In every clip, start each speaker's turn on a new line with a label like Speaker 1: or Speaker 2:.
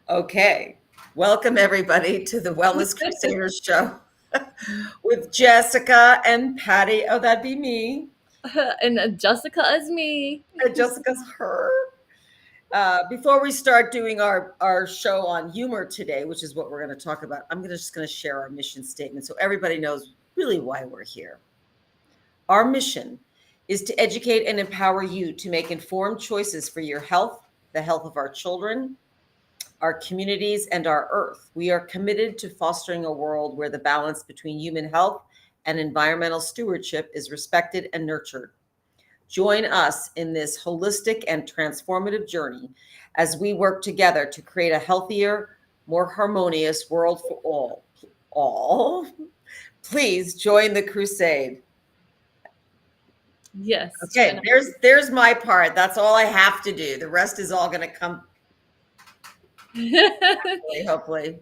Speaker 1: Okay. Welcome, everybody, to the Wellness Crusaders show with Jessica and Patty. Oh, that'd be me.
Speaker 2: And Jessica is me.
Speaker 1: And Jessica's her. Before we start doing our show on humor today, which is what we're going to talk about, I'm just going to share our mission statement so everybody knows really why we're here. Our mission is to educate and empower you to make informed choices for your health, the health of our children, our communities, and our earth. We are committed to fostering a world where the balance between human health and environmental stewardship is respected and nurtured. Join us in this holistic and transformative journey as we work together to create a healthier, more harmonious world for all. All. Please join the crusade.
Speaker 2: Yes.
Speaker 1: Okay, there's my part. That's all I have to do. The rest is all going to come hopefully.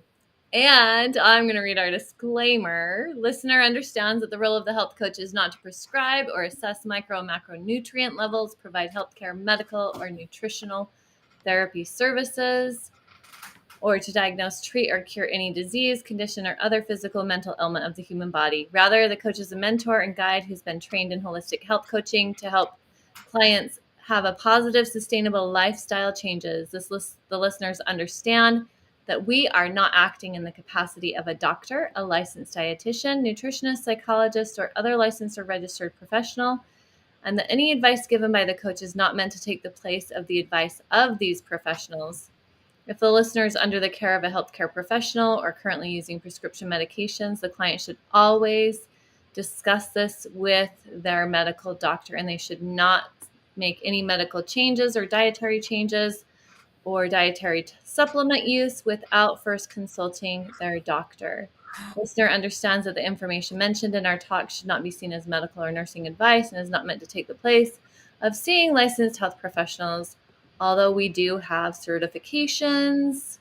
Speaker 2: And I'm going to read our disclaimer. Listener understands that the role of the health coach is not to prescribe or assess micro and macronutrient levels, provide healthcare, medical, or nutritional therapy services, or to diagnose, treat, or cure any disease, condition, or other physical or mental ailment of the human body. Rather, the coach is a mentor and guide who's been trained in holistic health coaching to help clients have a positive, sustainable lifestyle changes. The listeners understand that we are not acting in the capacity of a doctor, a licensed dietitian, nutritionist, psychologist, or other licensed or registered professional, and that any advice given by the coach is not meant to take the place of the advice of these professionals. If the listener is under the care of a healthcare professional or currently using prescription medications, the client should always discuss this with their medical doctor, and they should not make any medical changes or dietary changes or dietary supplement use without first consulting their doctor. Listener understands that the information mentioned in our talk should not be seen as medical or nursing advice and is not meant to take the place of seeing licensed health professionals. Although we do have certifications,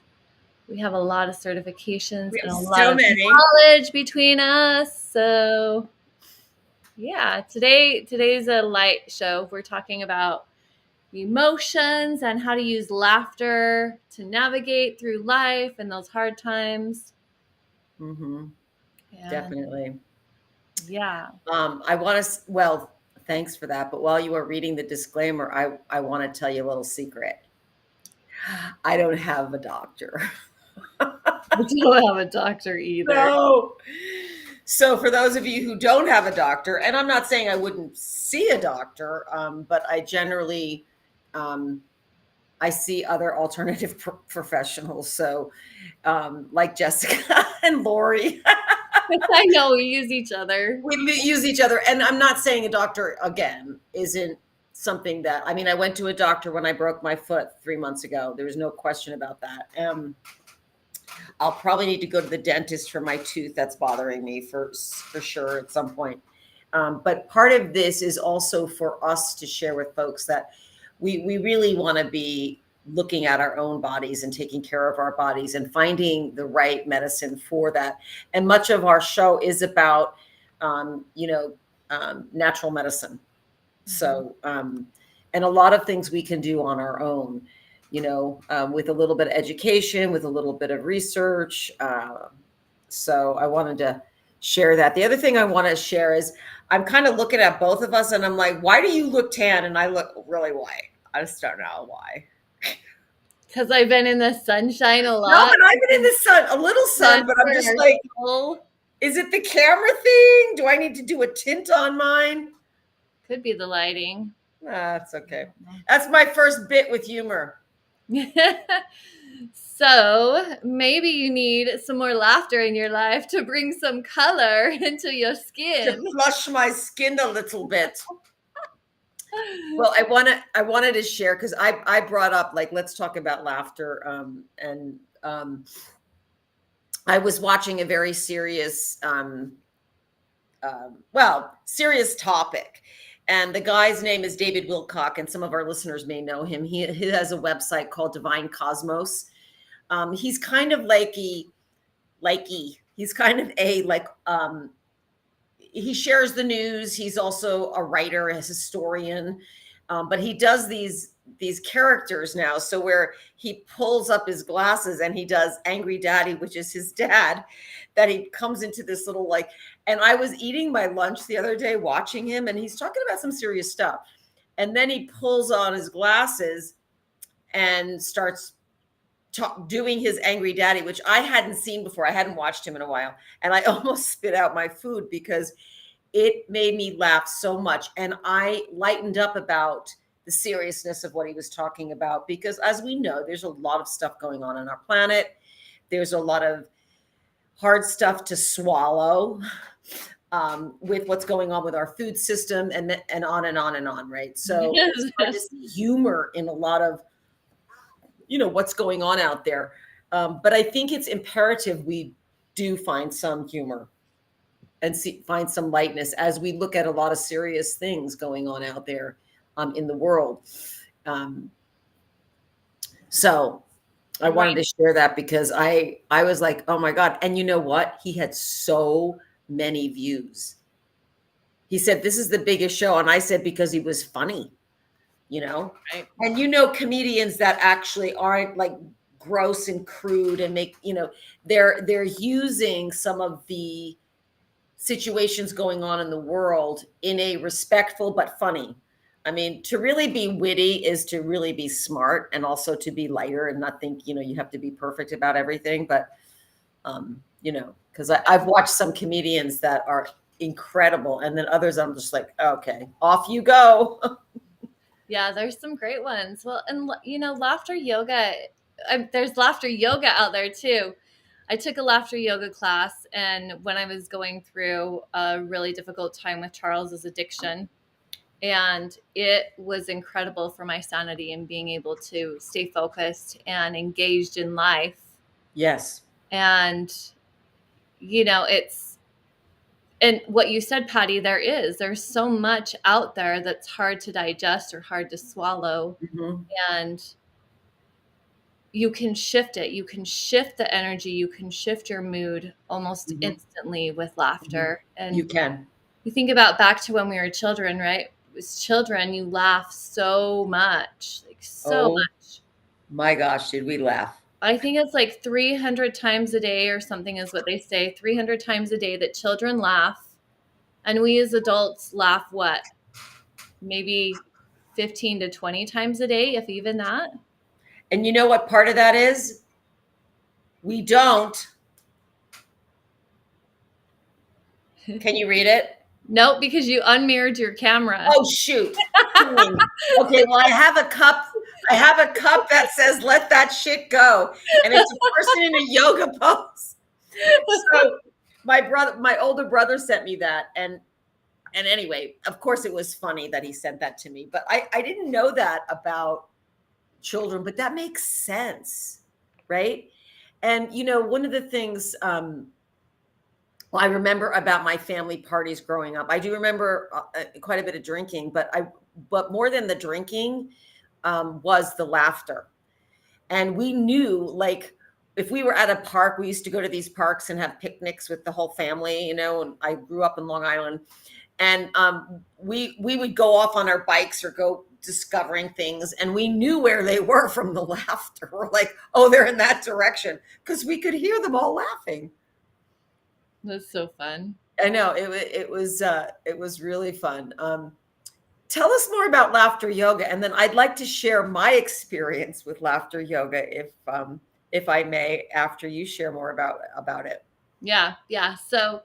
Speaker 2: we have a lot of certifications and a lot of knowledge between us. So yeah, today's a light show. We're talking about emotions and how to use laughter to navigate through life and those hard times.
Speaker 1: Mm-hmm. Definitely.
Speaker 2: Yeah.
Speaker 1: I want to, well, thanks for that. But while you are reading the disclaimer, I want to tell you a little secret. I don't have a doctor.
Speaker 2: I don't have a doctor either.
Speaker 1: No. So for those of you who don't have a doctor, and I'm not saying I wouldn't see a doctor, but I generally, I see other alternative professionals. So like Jessica and Lori.
Speaker 2: I know we use each other.
Speaker 1: We use each other. And I'm not saying a doctor, again, isn't something that, I mean, I went to a doctor when I broke my foot 3 months ago. There was no question about that. I'll probably need to go to the dentist for my tooth that's bothering me for sure at some point. But part of this is also for us to share with folks that we really want to be looking at our own bodies and taking care of our bodies and finding the right medicine for that. And much of our show is about, natural medicine. So, and a lot of things we can do on our own, with a little bit of education, with a little bit of research. So I wanted to share that. The other thing I want to share is I'm kind of looking at both of us and I'm like, why do you look tan? And I look really white. I just don't know why.
Speaker 2: Because I've been in the sunshine a lot.
Speaker 1: No, but I've been in the sun, a little sun, but I'm just like, is it the camera thing? Do I need to do a tint on mine?
Speaker 2: Could be the lighting.
Speaker 1: That's okay. That's my first bit with humor.
Speaker 2: So maybe you need some more laughter in your life to bring some color into your skin.
Speaker 1: To flush my skin a little bit. Well, I wanted to share because I brought up, like, let's talk about laughter. I was watching a very serious, serious topic. And the guy's name is David Wilcock, and some of our listeners may know him. He has a website called Divine Cosmos. He's kind of he's kind of he shares the news. He's also a writer, a historian, but he does these these characters now. So where he pulls up his glasses and he does Angry Daddy, which is his dad, that he comes into this little like, and I was eating my lunch the other day watching him, and he's talking about some serious stuff. And then he pulls on his glasses and starts doing his Angry Daddy, which I hadn't seen before. I hadn't watched him in a while. And I almost spit out my food because it made me laugh so much. And I lightened up about the seriousness of what he was talking about, because as we know, there's a lot of stuff going on our planet. There's a lot of hard stuff to swallow with what's going on with our food system and on and on and on, right? So it's hard to see humor in a lot of, what's going on out there. But I think it's imperative we do find some humor and find some lightness as we look at a lot of serious things going on out there in the world. So I wanted to share that because I was like, oh my God. And you know what? He had so many views. He said, this is the biggest show. And I said, because he was funny,
Speaker 2: Right.
Speaker 1: And comedians that actually aren't like gross and crude and make, they're using some of the situations going on in the world in a respectful but funny. I mean, to really be witty is to really be smart, and also to be lighter and not think, you have to be perfect about everything. But, because I've watched some comedians that are incredible, and then others I'm just like, okay, off you go.
Speaker 2: Yeah, there's some great ones. Well, and laughter yoga, there's laughter yoga out there too. I took a laughter yoga class, and when I was going through a really difficult time with Charles's addiction, and it was incredible for my sanity and being able to stay focused and engaged in life.
Speaker 1: Yes.
Speaker 2: And, and what you said, Patty, there's so much out there that's hard to digest or hard to swallow.
Speaker 1: Mm-hmm.
Speaker 2: And you can shift it. You can shift the energy. You can shift your mood almost instantly with laughter.
Speaker 1: Mm-hmm.
Speaker 2: And
Speaker 1: you can.
Speaker 2: You think about back to when we were children, right? As children, you laugh so much, like so much.
Speaker 1: My gosh, did we laugh?
Speaker 2: I think it's like 300 times a day or something is what they say, 300 times a day that children laugh. And we as adults laugh what? Maybe 15 to 20 times a day, if even that.
Speaker 1: And you know what part of that is? We don't. Can you read it?
Speaker 2: Nope, because you unmirrored your camera.
Speaker 1: Oh, shoot. Okay, well, I have a cup that says, let that shit go. And it's a person in a yoga pose. So my older brother sent me that. And anyway, of course, it was funny that he sent that to me. But I didn't know that about children, but that makes sense, right? And, one of the things I remember about my family parties growing up, I do remember quite a bit of drinking, but more than the drinking was the laughter. And we knew, like, if we were at a park, we used to go to these parks and have picnics with the whole family, and I grew up in Long Island, and we would go off on our bikes or go discovering things, and we knew where they were from the laughter. We're like, oh, they're in that direction, because we could hear them all laughing.
Speaker 2: That's so fun.
Speaker 1: I know it was really fun. Tell us more about laughter yoga, and then I'd like to share my experience with laughter yoga, if I may, after you share more about it.
Speaker 2: Yeah. So,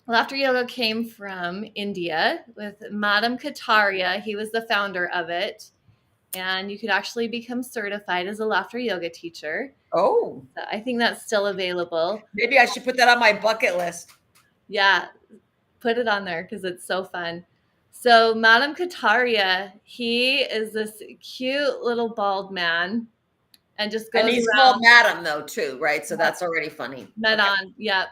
Speaker 2: laughter yoga came from India with Madam Kataria. He was the founder of it, and you could actually become certified as a laughter yoga teacher.
Speaker 1: Oh,
Speaker 2: So I think that's still available.
Speaker 1: Maybe I should put that on my bucket list.
Speaker 2: Yeah, put it on there because it's so fun. So Madam Kataria, he is this cute little bald man, and just goes
Speaker 1: And he's
Speaker 2: around.
Speaker 1: called Madam though too, right? So that's already funny.
Speaker 2: Madam, yep.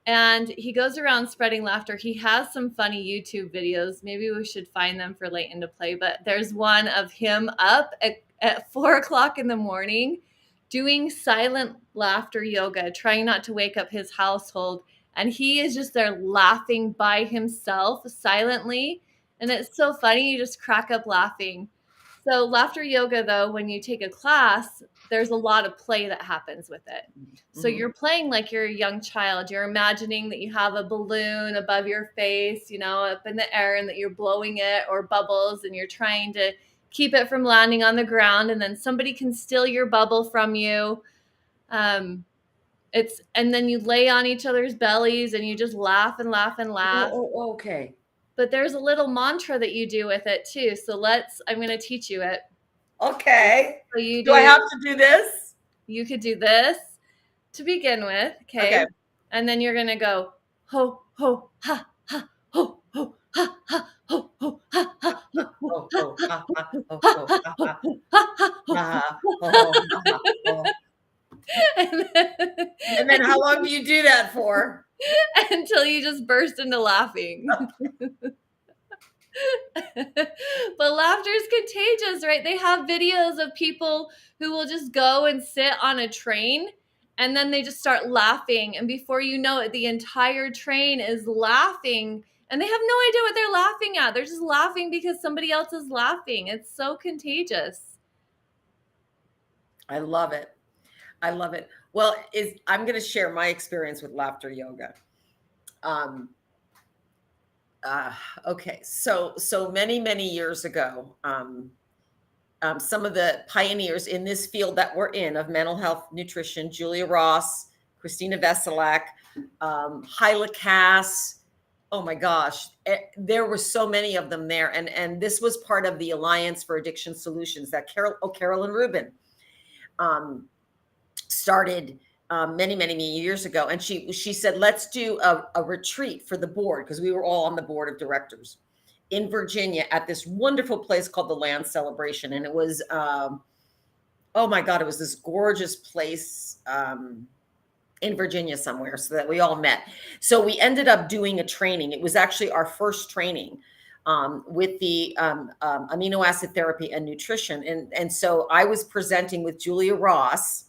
Speaker 2: And he goes around spreading laughter. He has some funny YouTube videos. Maybe we should find them for Leighton to play. But there's one of him up at 4:00 in the morning doing silent laughter yoga, trying not to wake up his household. And he is just there laughing by himself silently. And it's so funny. You just crack up laughing. So laughter yoga, though, when you take a class, there's a lot of play that happens with it. So
Speaker 1: Mhm.
Speaker 2: you're playing like you're a young child. You're imagining that you have a balloon above your face, up in the air, and that you're blowing it, or bubbles, and you're trying to keep it from landing on the ground, and then somebody can steal your bubble from you. And then you lay on each other's bellies and you just laugh and laugh and laugh.
Speaker 1: Okay.
Speaker 2: But there's a little mantra that you do with it too. So I'm going to teach you it.
Speaker 1: Okay.
Speaker 2: So
Speaker 1: Do I have to do this?
Speaker 2: you could do this to begin with. Okay. And then you're going to go ho, ho, ha, ha, ho, ho, ha, ha, ho, ho, ha, ha, ho, ho,
Speaker 1: Oh,
Speaker 2: ha,
Speaker 1: oh, ha, ha, oh,
Speaker 2: ha,
Speaker 1: oh,
Speaker 2: ha,
Speaker 1: ha,
Speaker 2: ho,
Speaker 1: ha,
Speaker 2: ho, ha, ha, ho,
Speaker 1: ha, oh, ha, oh.
Speaker 2: and then,
Speaker 1: And then how long do you do that for?
Speaker 2: until you just burst into laughing. But laughter is contagious, right? They have videos of people who will just go and sit on a train and then they just start laughing. And before you know it, the entire train is laughing and they have no idea what they're laughing at. They're just laughing because somebody else is laughing. It's so contagious.
Speaker 1: I love it. I love it. Well, I'm going to share my experience with laughter yoga. Um, okay, so many years ago, some of the pioneers in this field that we're in of mental health nutrition, Julia Ross, Christina Veselak, Hyla Cass. Oh my gosh, there were so many of them there, and this was part of the Alliance for Addiction Solutions that Carolyn Rubin started many years ago, and she said, let's do a retreat for the board, because we were all on the board of directors in Virginia at this wonderful place called the Land Celebration. And it was oh my god, it was this gorgeous place in Virginia somewhere, so that we all met. So we ended up doing a training. It was actually our first training with the amino acid therapy and nutrition, and so I was presenting with Julia Ross.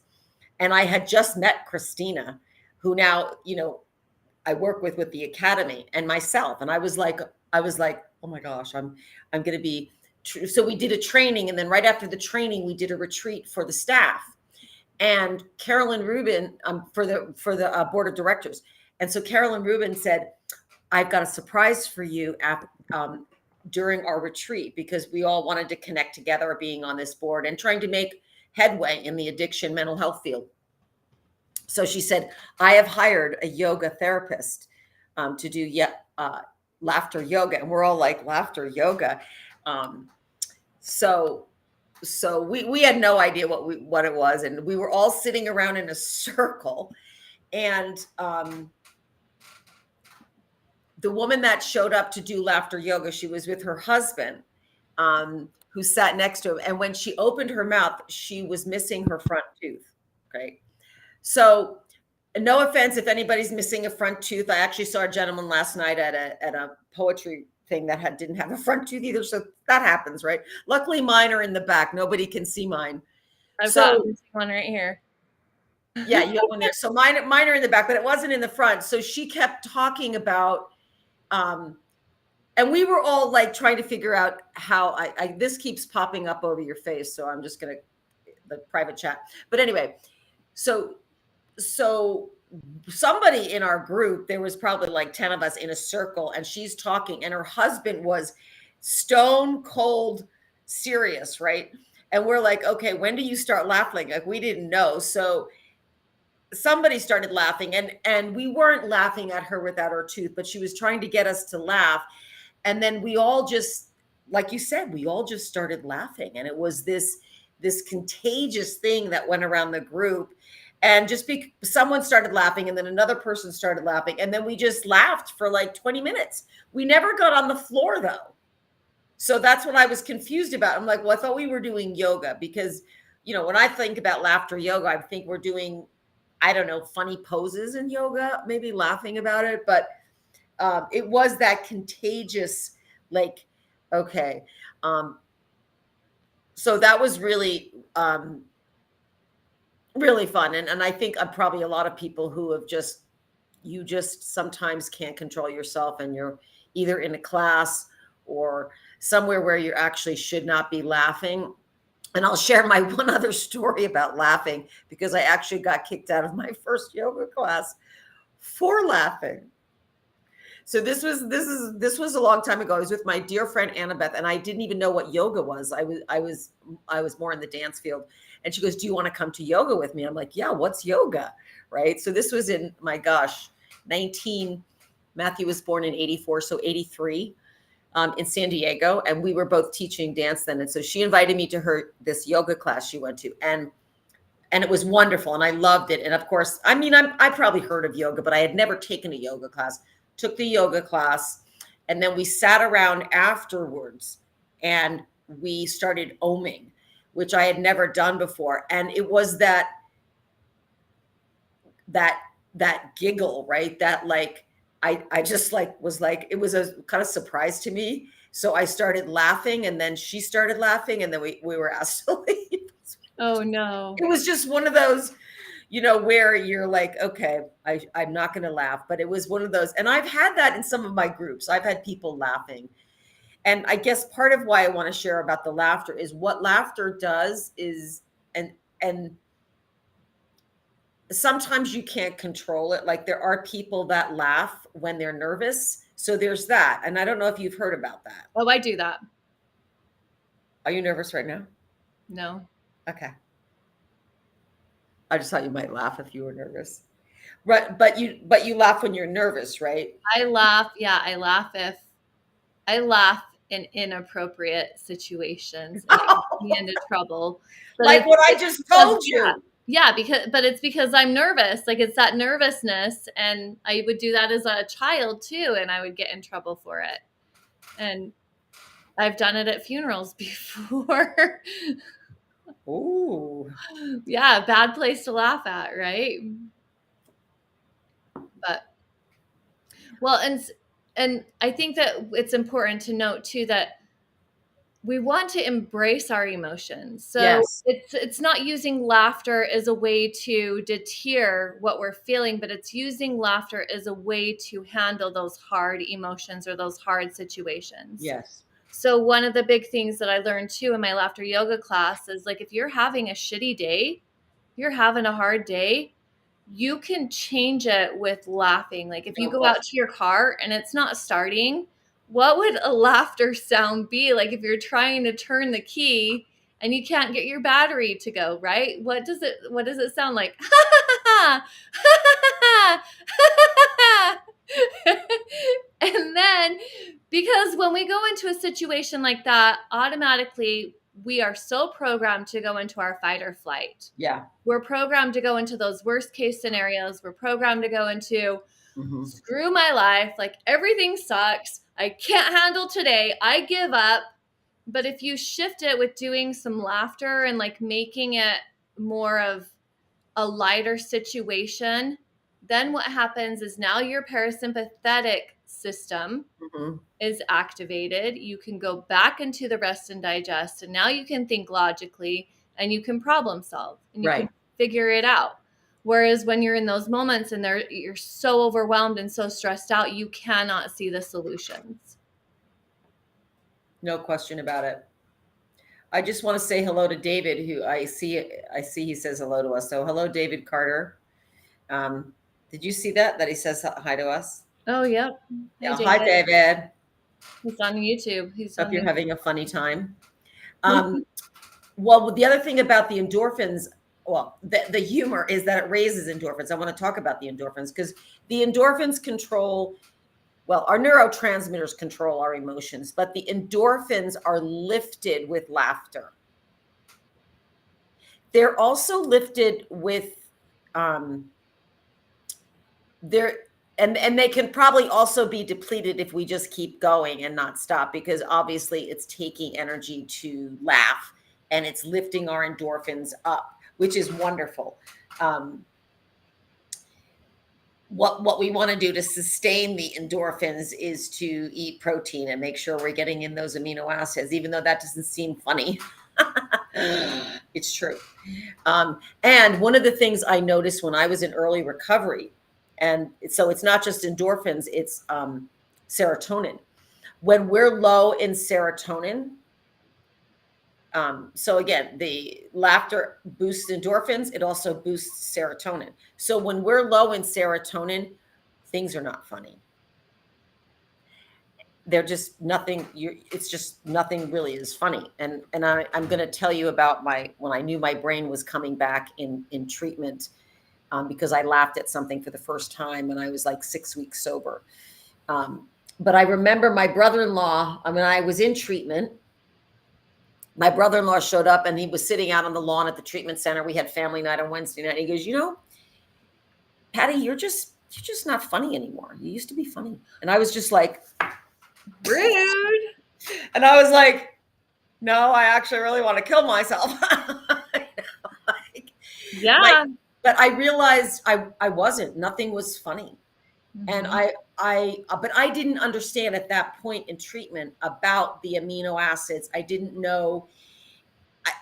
Speaker 1: And I had just met Christina, who now, I work with the academy, and myself. And I was like, oh my gosh, I'm going to be. So we did a training, and then right after the training, we did a retreat for the staff. And Carolyn Rubin for the board of directors. And so Carolyn Rubin said, I've got a surprise for you during our retreat, because we all wanted to connect together, being on this board and trying to make headway in the addiction mental health field. So she said, I have hired a yoga therapist to do laughter yoga. And we're all like, laughter yoga. So we had no idea what it was. And we were all sitting around in a circle. And the woman that showed up to do laughter yoga, she was with her husband, who sat next to him. And when she opened her mouth, she was missing her front tooth. Okay. So no offense if anybody's missing a front tooth. I actually saw a gentleman last night at a poetry thing that didn't have a front tooth either. So that happens, right? Luckily, mine are in the back. Nobody can see mine.
Speaker 2: I've got one right here.
Speaker 1: Yeah, you have one there. So mine are in the back, but it wasn't in the front. So she kept talking about, and we were all like trying to figure out how this keeps popping up over your face. So I'm just going to the private chat. But anyway, so somebody in our group, there was probably like 10 of us in a circle, and she's talking, and her husband was stone cold serious, right? And we're like, okay, when do you start laughing? Like, we didn't know. So somebody started laughing, and we weren't laughing at her without her tooth, but she was trying to get us to laugh. And then we all just, like you said, we all just started laughing. And it was this contagious thing that went around the group. And someone started laughing, and then another person started laughing. And then we just laughed for like 20 minutes. We never got on the floor though. So that's what I was confused about. I'm like, well, I thought we were doing yoga, because, when I think about laughter yoga, I think we're doing, I don't know, funny poses in yoga, maybe laughing about it. But it was that contagious, like, okay. So that was really, really fun. And I think probably a lot of people who have you just sometimes can't control yourself, and you're either in a class or somewhere where you actually should not be laughing. And I'll share my one other story about laughing, because I actually got kicked out of my first yoga class for laughing. So this was a long time ago. I was with my dear friend Annabeth, and I didn't even know what yoga was. I was more in the dance field. And she goes, "Do you want to come to yoga with me?" I'm like, "Yeah, what's yoga?" Right? So this was in, my gosh, 19 Matthew was born in 84, so 83, in San Diego, and we were both teaching dance then. And so she invited me to this yoga class she went to, and it was wonderful, and I loved it. And of course, I mean, I probably heard of yoga, but I had never taken a yoga class. Took the yoga class, and then we sat around afterwards, and we started oming, which I had never done before. And it was that giggle, right? That like I just like was like, it was a kind of surprise to me. So I started laughing, and then she started laughing, and then we were asked to leave.
Speaker 2: Oh no.
Speaker 1: It was just one of those, where you're like, okay, I'm not going to laugh. But it was one of those. And I've had that in some of my groups. I've had people laughing. And I guess part of why I want to share about the laughter is what laughter does is, and sometimes you can't control it. Like there are people that laugh when they're nervous. So there's that. And I don't know if you've heard about that.
Speaker 2: Oh, I do that.
Speaker 1: Are you nervous right now?
Speaker 2: No.
Speaker 1: Okay. I just thought you might laugh if you were nervous. Right. But you laugh when you're nervous, right?
Speaker 2: I laugh. Yeah, I laugh in inappropriate situations and it gets me into trouble. But
Speaker 1: Like what I just told you.
Speaker 2: Yeah, but it's because I'm nervous. Like it's that nervousness, and I would do that as a child too, and I would get in trouble for it. And I've done it at funerals before.
Speaker 1: Ooh.
Speaker 2: Yeah, bad place to laugh at, right? But well, and I think that it's important to note too that we want to embrace our emotions. So
Speaker 1: Yes.
Speaker 2: it's not using laughter as a way to deter what we're feeling, but it's using laughter as a way to handle those hard emotions or those hard situations.
Speaker 1: Yes.
Speaker 2: So one of the big things that I learned too in my laughter yoga class is like, if you're having a shitty day, you're having a hard day, you can change it with laughing. Like if you go out to your car and it's not starting, what would a laughter sound be? Like if you're trying to turn the key and you can't get your battery to go, right? What does it sound like? And then, because when we go into a situation like that, automatically we are so programmed to go into our fight or flight.
Speaker 1: Yeah.
Speaker 2: We're programmed to go into those worst case scenarios. We're programmed to go into screw my life. Like everything sucks. I can't handle today. I give up. But if you shift it with doing some laughter and like making it more of a lighter situation, then what happens is now your parasympathetic system is activated. You can go back into the rest and digest, and now you can think logically and you can problem solve and you can figure it out. Whereas when you're in those moments and you're so overwhelmed and so stressed out, you cannot see the solutions.
Speaker 1: No question about it. I just want to say hello to David, who I see he says hello to us. So hello, David Carter. Did you see that he says hi to us?
Speaker 2: Oh, yep.
Speaker 1: Yeah. Hi, David.
Speaker 2: He's on YouTube.
Speaker 1: Hope you're having a funny time. Well, the other thing about the endorphins, well, the humor is that it raises endorphins. I want to talk about the endorphins because the endorphins control, well, our neurotransmitters control our emotions, but the endorphins are lifted with laughter. They're also lifted with, and they can probably also be depleted if we just keep going and not stop, because obviously it's taking energy to laugh and it's lifting our endorphins up, which is wonderful. What we want to do to sustain the endorphins is to eat protein and make sure we're getting in those amino acids, even though that doesn't seem funny. It's true. And one of the things I noticed when I was in early recovery, and so it's not just endorphins, it's serotonin. When we're low in serotonin, so again, the laughter boosts endorphins, it also boosts serotonin. So when we're low in serotonin, things are not funny. They're just nothing. It's just nothing really is funny. And I'm going to tell you about when I knew my brain was coming back in treatment, because I laughed at something for the first time when I was like 6 weeks sober. But I remember my brother-in-law, when I was in treatment, my brother-in-law showed up and he was sitting out on the lawn at the treatment center. We had family night on Wednesday night. And he goes, Patty, you're just not funny anymore. You used to be funny. And I was just like,
Speaker 2: Rude.
Speaker 1: and I was like, no, I actually really want to kill myself.
Speaker 2: Yeah.
Speaker 1: But I realized I wasn't. Nothing was funny. And but I didn't understand at that point in treatment about the amino acids. I didn't know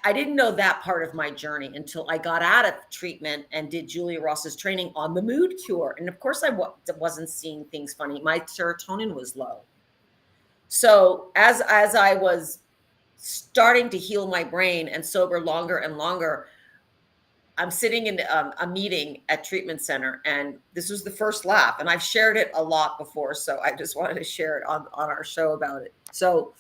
Speaker 1: that part of my journey until I got out of treatment and did Julia Ross's training on the mood cure. And of course, I wasn't seeing things funny. My serotonin was low. So as I was starting to heal my brain and sober longer and longer, I'm sitting in a meeting at treatment center, and this was the first laugh. And I've shared it a lot before, so I just wanted to share it on our show about it. So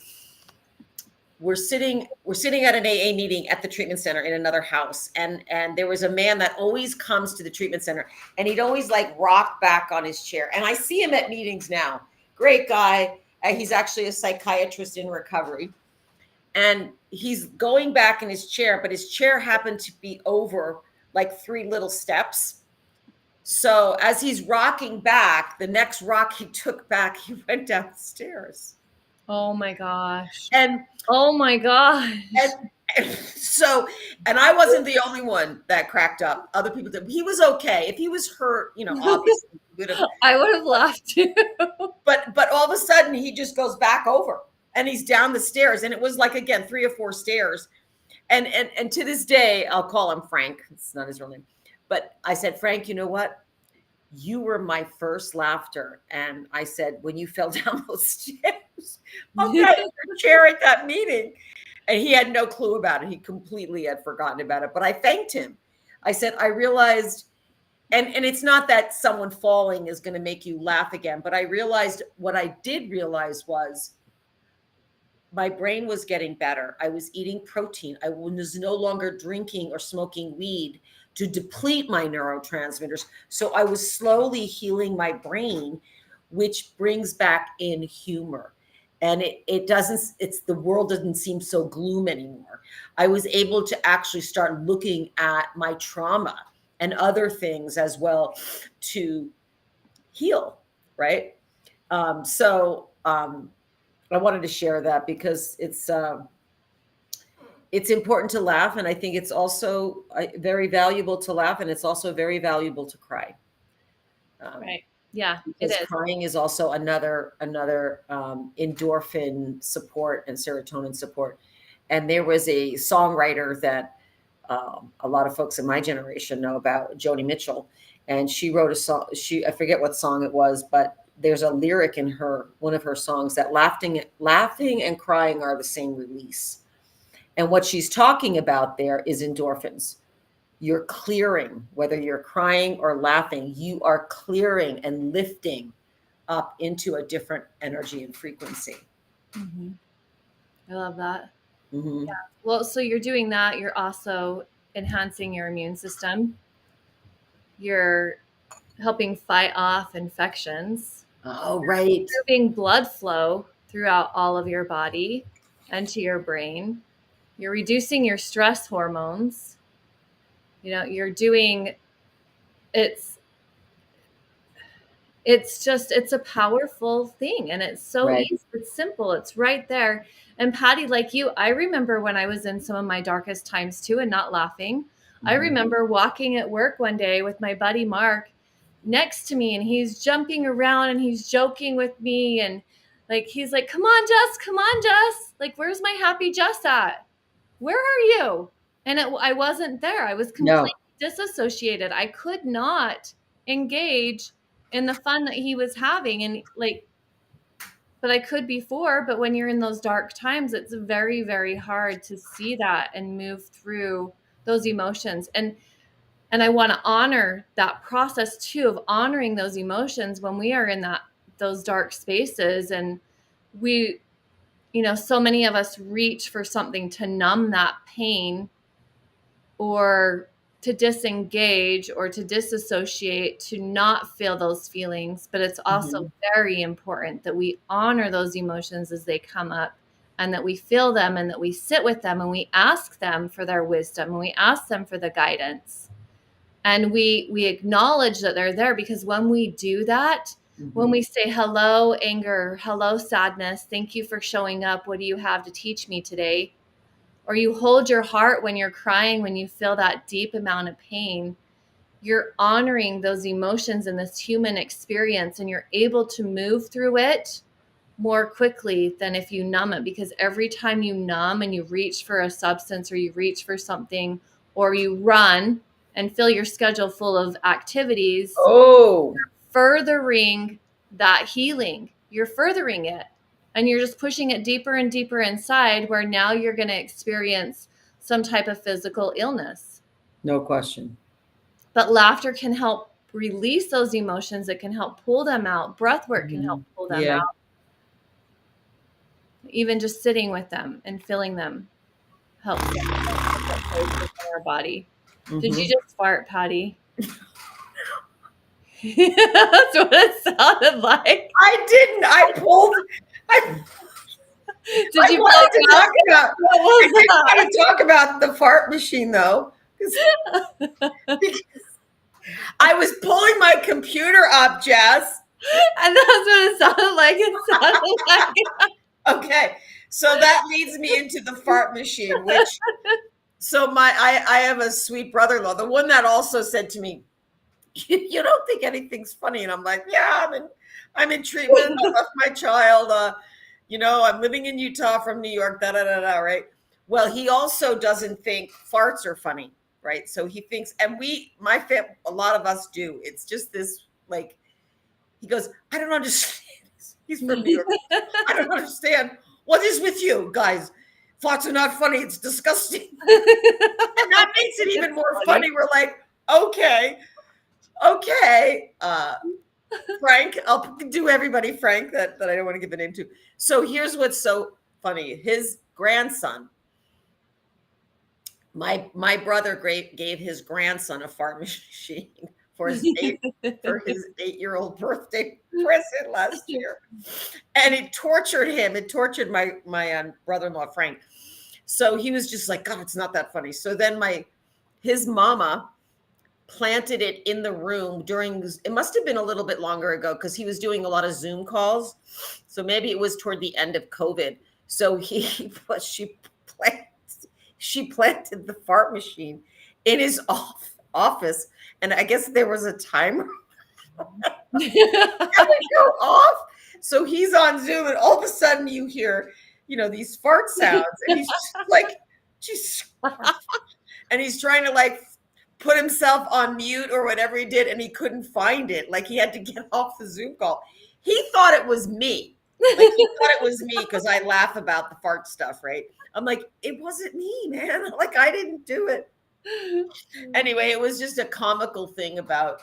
Speaker 1: we're sitting at an AA meeting at the treatment center in another house, and there was a man that always comes to the treatment center, and he'd always like rock back on his chair. And I see him at meetings now. Great guy. He's actually a psychiatrist in recovery. And he's going back in his chair, but his chair happened to be over like 3 little steps. So as he's rocking back, the next rock he took back, he went downstairs.
Speaker 2: Oh my gosh.
Speaker 1: And
Speaker 2: oh my gosh.
Speaker 1: And I wasn't the only one that cracked up. Other people did. He was okay. If he was hurt, obviously
Speaker 2: I would have laughed too.
Speaker 1: But all of a sudden he just goes back over and he's down the stairs. And it was like, again, 3 or 4 stairs. And to this day, I'll call him Frank. It's not his real name. But I said, Frank, you know what? You were my first laughter. And I said, when you fell down those stairs, I'll get your chair at that meeting. And he had no clue about it. He completely had forgotten about it. But I thanked him. I said, I realized, and it's not that someone falling is going to make you laugh again, but I realized what I did realize was my brain was getting better. I was eating protein. I was no longer drinking or smoking weed to deplete my neurotransmitters. So I was slowly healing my brain, which brings back in humor. And the world doesn't seem so gloom anymore. I was able to actually start looking at my trauma and other things as well to heal, right? I wanted to share that because it's important to laugh, and I think it's also very valuable to laugh, and it's also very valuable to cry.
Speaker 2: Right. Yeah,
Speaker 1: because crying is also another endorphin support and serotonin support. And there was a songwriter that a lot of folks in my generation know about, Joni Mitchell, and she wrote a song. I forget what song it was, but there's a lyric in one of her songs that laughing and crying are the same release. And what she's talking about there is endorphins. You're clearing, whether you're crying or laughing, you are clearing and lifting up into a different energy and frequency.
Speaker 2: Mm-hmm. I love that.
Speaker 1: Mm-hmm.
Speaker 2: Yeah. Well, so you're doing that. You're also enhancing your immune system. You're helping fight off infections.
Speaker 1: Oh, right.
Speaker 2: Improving blood flow throughout all of your body and to your brain. You're reducing your stress hormones. You're doing, it's a powerful thing, and it's so easy. It's simple. It's right there. And Patty, like you, I remember when I was in some of my darkest times too and not laughing. Mm-hmm. I remember walking at work one day with my buddy Mark next to me, and he's jumping around and he's joking with me, and like he's like, come on Jess, like, where's my happy Jess at? Where are you? And I wasn't there. I was completely disassociated. I could not engage in the fun that he was having. And but but I could before. But when you're in those dark times, it's very, very hard to see that and move through those emotions. And I want to honor that process too, of honoring those emotions when we are in those dark spaces. And we, so many of us reach for something to numb that pain, or to disengage, or to disassociate, to not feel those feelings. But it's also very important that we honor those emotions as they come up, and that we feel them, and that we sit with them, and we ask them for their wisdom, and we ask them for the guidance. And we acknowledge that they're there, because when we do that, when we say, hello, anger, hello, sadness, thank you for showing up. What do you have to teach me today? Or you hold your heart when you're crying, when you feel that deep amount of pain, you're honoring those emotions in this human experience, and you're able to move through it more quickly than if you numb it. Because every time you numb and you reach for a substance, or you reach for something, or you run and fill your schedule full of activities, furthering that healing. You're furthering it, and you're just pushing it deeper and deeper inside, where now you're going to experience some type of physical illness.
Speaker 1: No question.
Speaker 2: But laughter can help release those emotions. It can help pull them out. Breath work can help pull them out. Even just sitting with them and feeling them helps our body. Did you just fart, Patty? That's what it sounded like.
Speaker 1: I didn't. I pulled.
Speaker 2: Did you
Speaker 1: wanted to talk about the fart machine, though, because I was pulling my computer up, Jess.
Speaker 2: And that's what it sounded like. It sounded like.
Speaker 1: Okay, so that leads me into the fart machine, which, so I have a sweet brother-in-law, the one that also said to me, you don't think anything's funny? And I'm like, yeah, I'm in treatment. I left my child. I'm living in Utah from New York, right? Well, he also doesn't think farts are funny, right? So he thinks, and a lot of us do. It's just this, like, he goes, I don't understand. He's from New York. I don't understand. What is with you guys? Farts are not funny. It's disgusting. And that makes it even more funny. We're like, okay. Frank, I'll do everybody Frank that I don't want to give the name to. So here's what's so funny. His grandson, my brother gave his grandson a fart machine for his 8-year-old birthday present last year. And it tortured him. It tortured my brother-in-law, Frank. So he was just like, God, it's not that funny. So then his mama planted it in the room it must have been a little bit longer ago, because he was doing a lot of Zoom calls. So maybe it was toward the end of COVID. So she planted the fart machine in his office. And I guess there was a timer. And it go off. So he's on Zoom, and all of a sudden you hear, these fart sounds. And he's just like, Jesus Christ. And he's trying to put himself on mute or whatever he did, and he couldn't find it. Like, he had to get off the Zoom call. He thought it was me. Because I laugh about the fart stuff, right? I'm like, it wasn't me, man. Like, I didn't do it. Anyway, it was just a comical thing about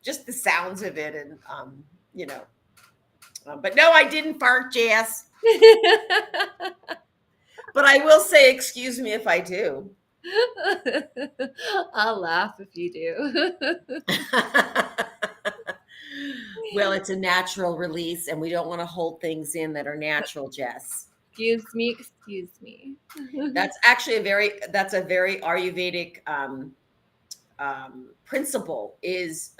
Speaker 1: just the sounds of it, and but no, I didn't fart, Jess. But I will say, excuse me if I do.
Speaker 2: I'll laugh if you do.
Speaker 1: Well, it's a natural release, and we don't want to hold things in that are natural, Jess.
Speaker 2: Excuse me.
Speaker 1: That's actually a very Ayurvedic principle. Is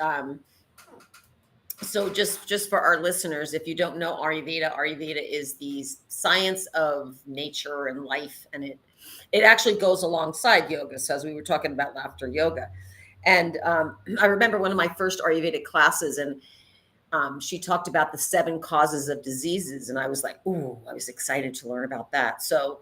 Speaker 1: so just for our listeners, if you don't know Ayurveda is the science of nature and life, and it actually goes alongside yoga. So as we were talking about laughter yoga, and I remember one of my first Ayurvedic classes, and she talked about the 7 causes of diseases, and I was like, ooh, I was excited to learn about that. So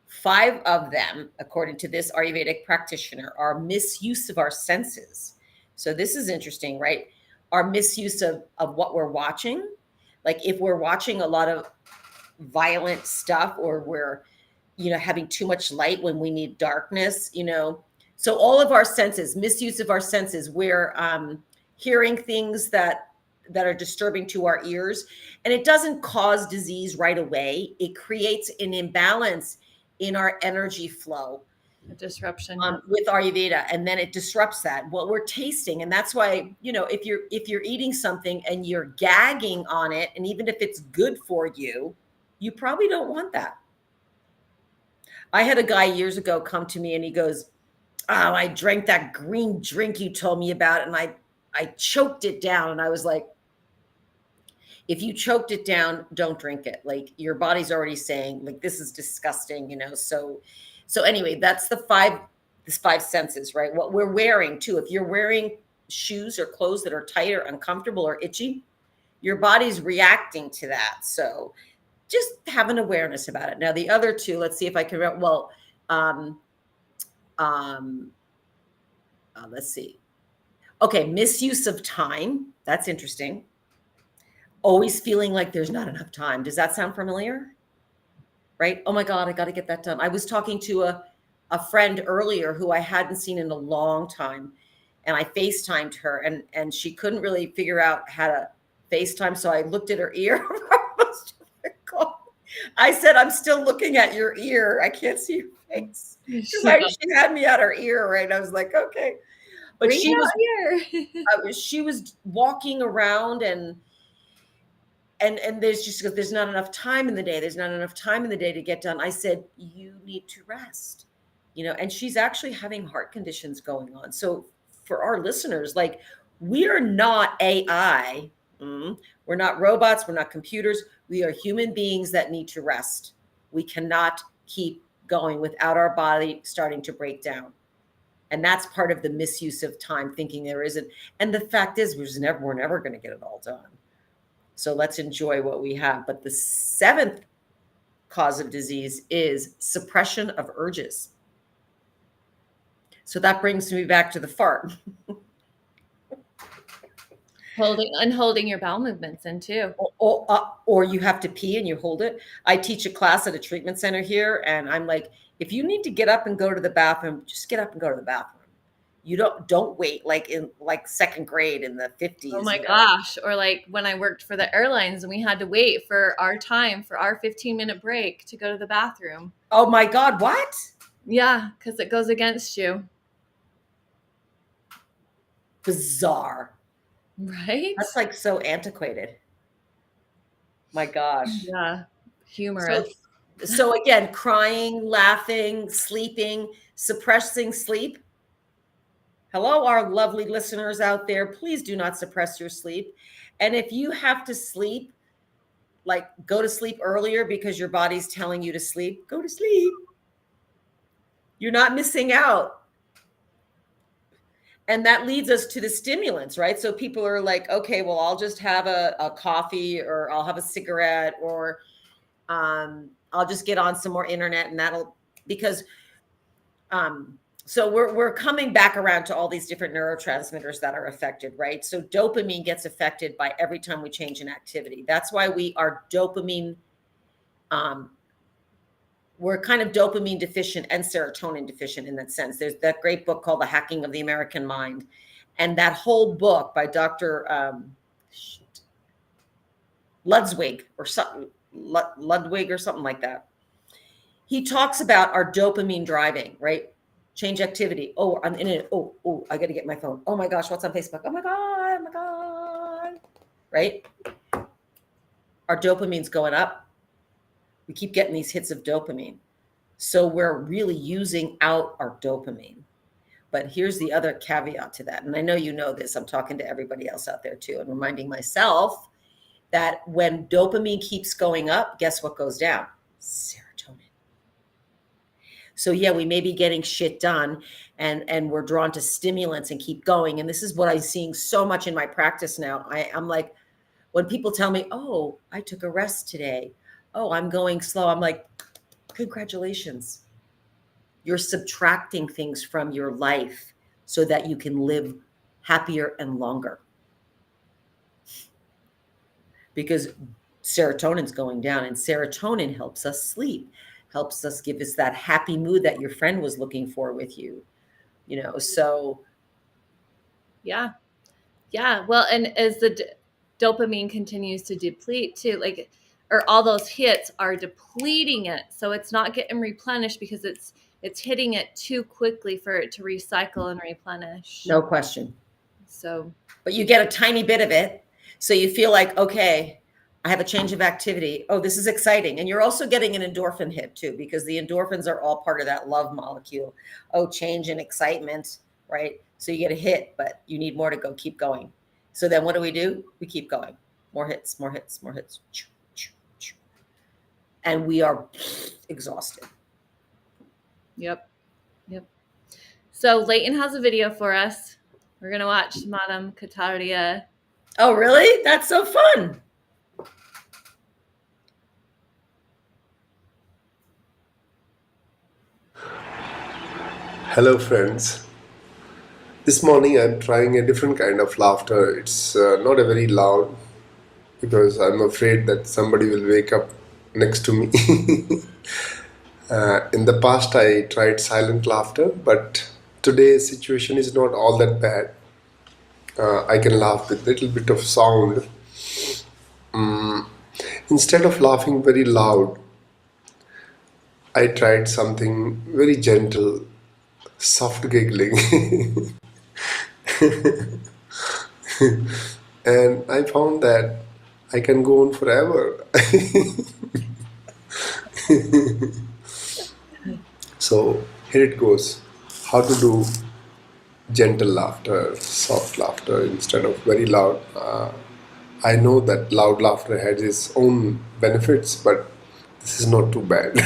Speaker 1: 5 of them, according to this Ayurvedic practitioner, are misuse of our senses. So this is interesting, right? Our misuse of what we're watching, Like if we're watching a lot of violent stuff, or we're, having too much light when we need darkness, so all of our senses, misuse of our senses, we're hearing things that are disturbing to our ears, and it doesn't cause disease right away. It creates an imbalance in our energy flow,
Speaker 2: A disruption. Yeah.
Speaker 1: with Ayurveda, and then it disrupts that what we're tasting. And that's why, if you're eating something and you're gagging on it, and even if it's good for you, you probably don't want that. I had a guy years ago come to me and he goes, "Oh, I drank that green drink you told me about, and I choked it down." And I was like, if you choked it down, don't drink it. Like, your body's already saying, like, this is disgusting. So anyway, that's this five senses, right? What we're wearing too. If you're wearing shoes or clothes that are tight or uncomfortable or itchy, your body's reacting to that. So just have an awareness about it. Now, the other two, let's see if I can, um, um, let's see. Okay, misuse of time. That's interesting. Always feeling like there's not enough time. Does that sound familiar? Right? Oh my God, I got to get that done. I was talking to a friend earlier who I hadn't seen in a long time, and I FaceTimed her, and she couldn't really figure out how to FaceTime. So I looked at her ear. I said, "I'm still looking at your ear. I can't see your face." Because she had me at her ear, right? I was like, okay. But
Speaker 2: Bring it out here.
Speaker 1: she was walking around, and there's not enough time in the day. There's not enough time in the day to get done. I said, you need to rest, and she's actually having heart conditions going on. So for our listeners, like, we are not AI. We're not robots. We're not computers. We are human beings that need to rest. We cannot keep going without our body starting to break down. And that's part of the misuse of time, thinking there isn't. And the fact is, we're never going to get it all done. So let's enjoy what we have. But the seventh cause of disease is suppression of urges. So that brings me back to the fart.
Speaker 2: Holding your bowel movements in too.
Speaker 1: Or you have to pee and you hold it. I teach a class at a treatment center here, and I'm like, if you need to get up and go to the bathroom, just get up and go to the bathroom. You don't wait like in second grade in the 50s.
Speaker 2: Oh my gosh. Or like when I worked for the airlines and we had to wait for our time for our 15-minute break to go to the bathroom.
Speaker 1: Oh my God, what?
Speaker 2: Yeah, because it goes against you.
Speaker 1: Bizarre.
Speaker 2: Right?
Speaker 1: That's like so antiquated. My gosh.
Speaker 2: Yeah. Humorous.
Speaker 1: So again, crying, laughing, sleeping, suppressing sleep. Hello, our lovely listeners out there. Please do not suppress your sleep. And if you have to sleep, like go to sleep earlier because your body's telling you to sleep, go to sleep. You're not missing out. And that leads us to the stimulants, right? So people are like, okay, well, I'll just have a coffee, or I'll have a cigarette, or I'll just get on some more internet, and because so we're coming back around to all these different neurotransmitters that are affected, right? So dopamine gets affected by every time we change an activity. That's why we are dopamine. We're kind of dopamine deficient and serotonin deficient in that sense. There's that great book called The Hacking of the American Mind. And that whole book by Dr. Ludwig or something like that. He talks about our dopamine driving, right? Change activity. Oh, I'm in it. Oh, I got to get my phone. Oh my gosh, what's on Facebook? Oh my God. Right? Our dopamine's going up. We keep getting these hits of dopamine. So we're really using out our dopamine. But here's the other caveat to that. And I know you know this. I'm talking to everybody else out there too, and reminding myself that when dopamine keeps going up, guess what goes down? Serotonin. So yeah, we may be getting shit done, and we're drawn to stimulants and keep going. And this is what I'm seeing so much in my practice now. I'm like, when people tell me, oh, I took a rest today. Oh, I'm going slow. I'm like, congratulations. You're subtracting things from your life so that you can live happier and longer. because serotonin's going down, and serotonin helps us sleep, helps us give us that happy mood that your friend was looking for with you, so.
Speaker 2: Yeah. Yeah. Well, and as the dopamine continues to deplete too, like, or all those hits are depleting it. So it's not getting replenished because it's hitting it too quickly for it to recycle and replenish.
Speaker 1: No question.
Speaker 2: So,
Speaker 1: but you get a tiny bit of it. So you feel like, okay, I have a change of activity. Oh, this is exciting. And you're also getting an endorphin hit too, because the endorphins are all part of that love molecule. Oh, change and excitement, right? So you get a hit, but you need more to go, keep going. So then what do? We keep going. More hits, more hits, more hits. And we are exhausted.
Speaker 2: yep. So Leighton has a video for us. We're going to watch Madame Kataria.
Speaker 1: Oh, really? That's so fun.
Speaker 3: Hello friends. This morning I'm trying a different kind of laughter. It's not a very loud, because I'm afraid that somebody will wake up next to me. In the past I tried silent laughter, but today's situation is not all that bad. I can laugh with a little bit of sound. Instead of laughing very loud, I tried something very gentle, soft giggling. And I found that I can go on forever. So here it goes. How to do gentle laughter, soft laughter instead of very loud. I know that loud laughter has its own benefits, but this is not too bad.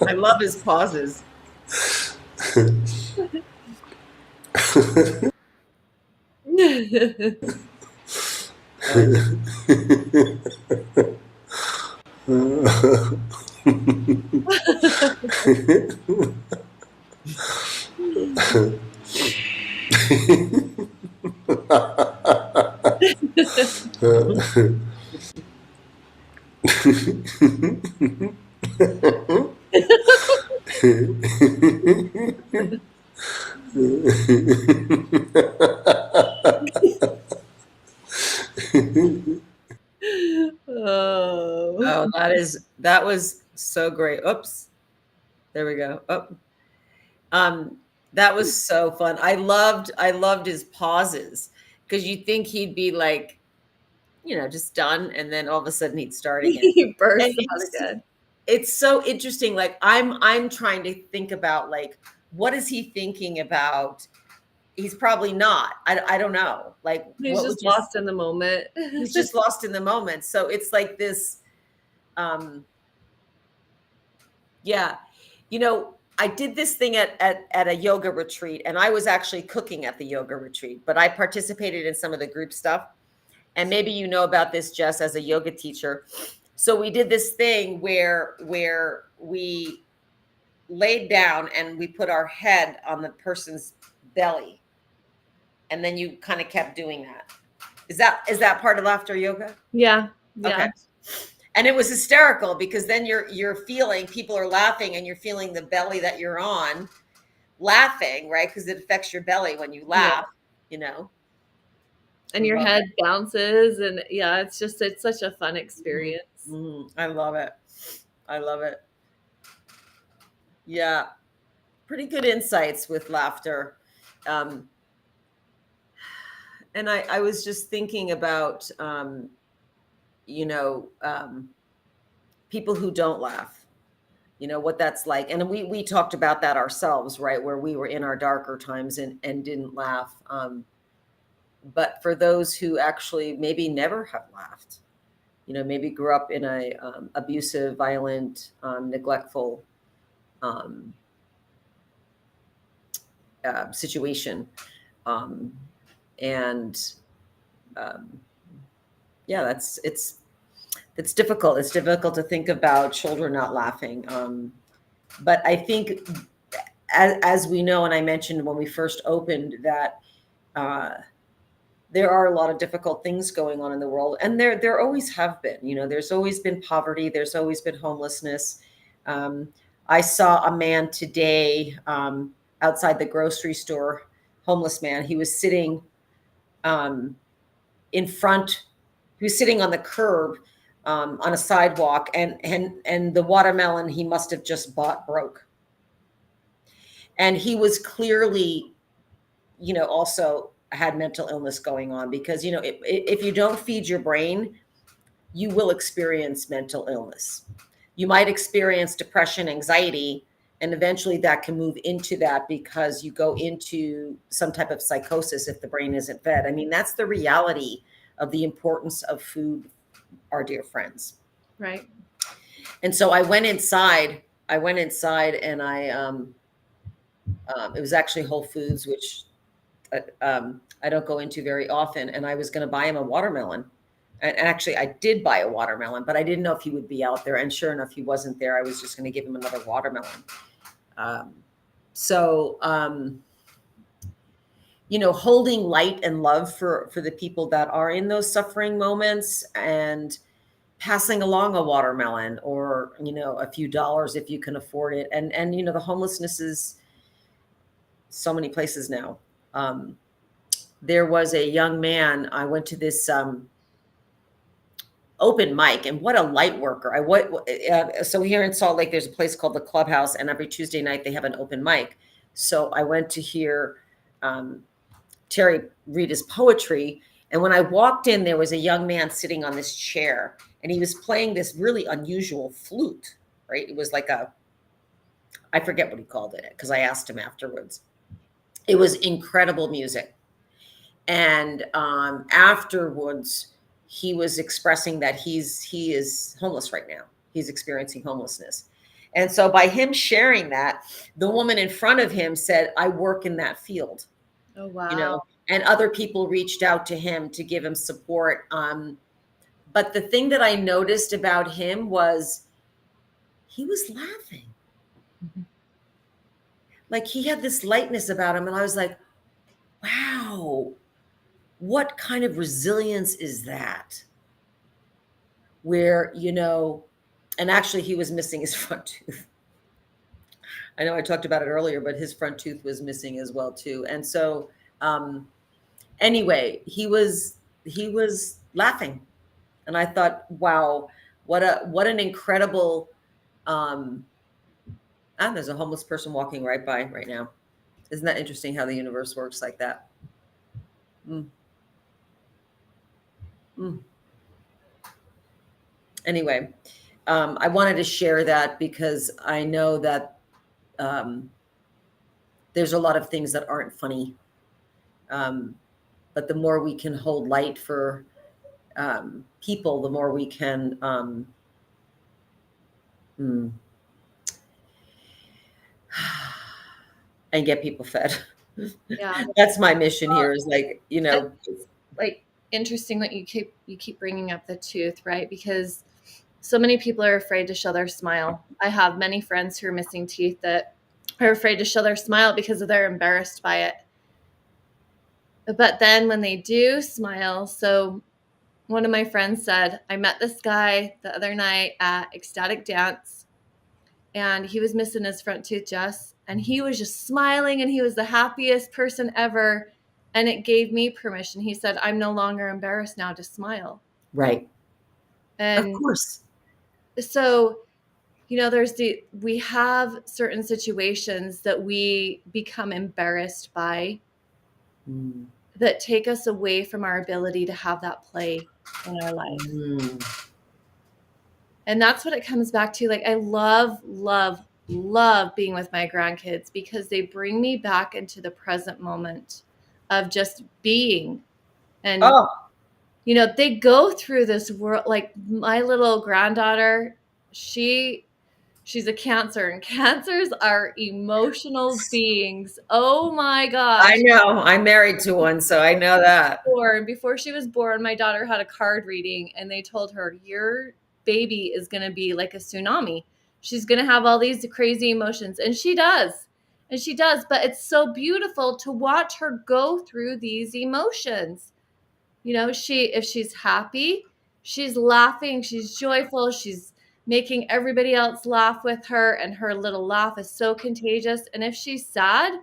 Speaker 1: I love his pauses. Oh, that was so great. Oops. There we go. That was so fun. I loved his pauses, because you think he'd be like, just done, and then all of a sudden he'd start again.
Speaker 2: He bursts
Speaker 1: And
Speaker 2: out again.
Speaker 1: it's so interesting. Like I'm trying to think about, like, what is he thinking about he's probably not. I don't know. Like,
Speaker 2: He's
Speaker 1: what would
Speaker 2: just
Speaker 1: you?
Speaker 2: lost in the moment.
Speaker 1: He's just lost in the moment. So it's like this. Yeah, I did this thing at a yoga retreat, and I was actually cooking at the yoga retreat, but I participated in some of the group stuff. And maybe you know about this, Jess, as a yoga teacher. So we did this thing where we laid down and we put our head on the person's belly, and then you kind of kept doing that. Is that part of laughter yoga?
Speaker 2: Yeah.
Speaker 1: Okay. And it was hysterical because then you're feeling people are laughing and you're feeling the belly that you're on laughing, right? Because it affects your belly when you laugh, you know.
Speaker 2: And
Speaker 1: I
Speaker 2: your
Speaker 1: love
Speaker 2: head
Speaker 1: it.
Speaker 2: bounces, and yeah, it's such a fun experience.
Speaker 1: I love it. I love it. Yeah, pretty good insights with laughter. Um, and I was just thinking about, you know, um, people who don't laugh, what that's like. And we talked about that ourselves, right? Where we were in our darker times and didn't laugh. But for those who actually maybe never have laughed, maybe grew up in a abusive, violent, neglectful um, situation, um, and yeah, it's difficult. It's difficult to think about children not laughing. But I think, as we know, and I mentioned when we first opened, that uh, there are a lot of difficult things going on in the world, and there always have been. There's always been poverty. There's always been homelessness. Um, I saw a man today outside the grocery store, homeless man. He was sitting um, in front. He was sitting on the curb on a sidewalk, and the watermelon he must have just bought broke, and he was clearly, also had mental illness going on, because if you don't feed your brain, you will experience mental illness. You might experience depression, anxiety, and eventually that can move into that, because you go into some type of psychosis if the brain isn't fed. I mean, that's the reality of the importance of food, our dear friends.
Speaker 2: Right.
Speaker 1: And so I went inside. And it was actually Whole Foods, which I don't go into very often. And I was going to buy him a watermelon. And actually, I did buy a watermelon, but I didn't know if he would be out there. And sure enough, he wasn't there. I was just going to give him another watermelon. So, holding light and love for the people that are in those suffering moments, and passing along a watermelon, or a few dollars if you can afford it. And the homelessness is so many places now. There was a young man. I went to this open mic, and what a light worker. So here in Salt Lake, there's a place called the Clubhouse, and every Tuesday night they have an open mic. So I went to hear Terry read his poetry. And when I walked in, there was a young man sitting on this chair, and he was playing this really unusual flute, right? It was like I forget what he called it, because I asked him afterwards. It was incredible music. And afterwards, he was expressing that he is homeless right now. He's experiencing homelessness. And so by him sharing that, the woman in front of him said, "I work in that field."
Speaker 2: Oh, wow.
Speaker 1: And other people reached out to him to give him support. But the thing that I noticed about him was he was laughing.
Speaker 2: Mm-hmm.
Speaker 1: Like, he had this lightness about him. And I was like, wow, what kind of resilience is that? Where, and actually he was missing his front tooth. I know I talked about it earlier, but his front tooth was missing as well too. And so, anyway, he was laughing, and I thought, wow, what an incredible. There's a homeless person walking right by right now. Isn't that interesting how the universe works like that? Mm. Mm. Anyway, I wanted to share that because I know that there's a lot of things that aren't funny But the more we can hold light for people, the more we can mm, and get people fed.
Speaker 2: Yeah.
Speaker 1: That's my mission here is like,
Speaker 2: It's like interesting that you keep bringing up the tooth, right? Because so many people are afraid to show their smile. I have many friends who are missing teeth that are afraid to show their smile because they're embarrassed by it. But then when they do smile, so one of my friends said, I met this guy the other night at Ecstatic Dance, and he was missing his front tooth, Jess, and he was just smiling, and he was the happiest person ever. And it gave me permission. He said, I'm no longer embarrassed now to smile.
Speaker 1: right. Of
Speaker 2: And
Speaker 1: course.
Speaker 2: so, we have certain situations that we become embarrassed by
Speaker 1: Mm.
Speaker 2: that take us away from our ability to have that play in our life.
Speaker 1: Mm.
Speaker 2: And that's what it comes back to. Like, I love, love, love being with my grandkids because they bring me back into the present moment of just being. And,
Speaker 1: Oh,
Speaker 2: they go through this world. Like my little granddaughter, she's a Cancer, and Cancers are emotional beings. Oh my gosh.
Speaker 1: I know. I'm married to one, so I know that.
Speaker 2: Before she was born, my daughter had a card reading, and they told her, your baby is going to be like a tsunami. She's going to have all these crazy emotions, and she does. But it's so beautiful to watch her go through these emotions. If she's happy, she's laughing, she's joyful, she's making everybody else laugh with her, and her little laugh is so contagious. And if she's sad,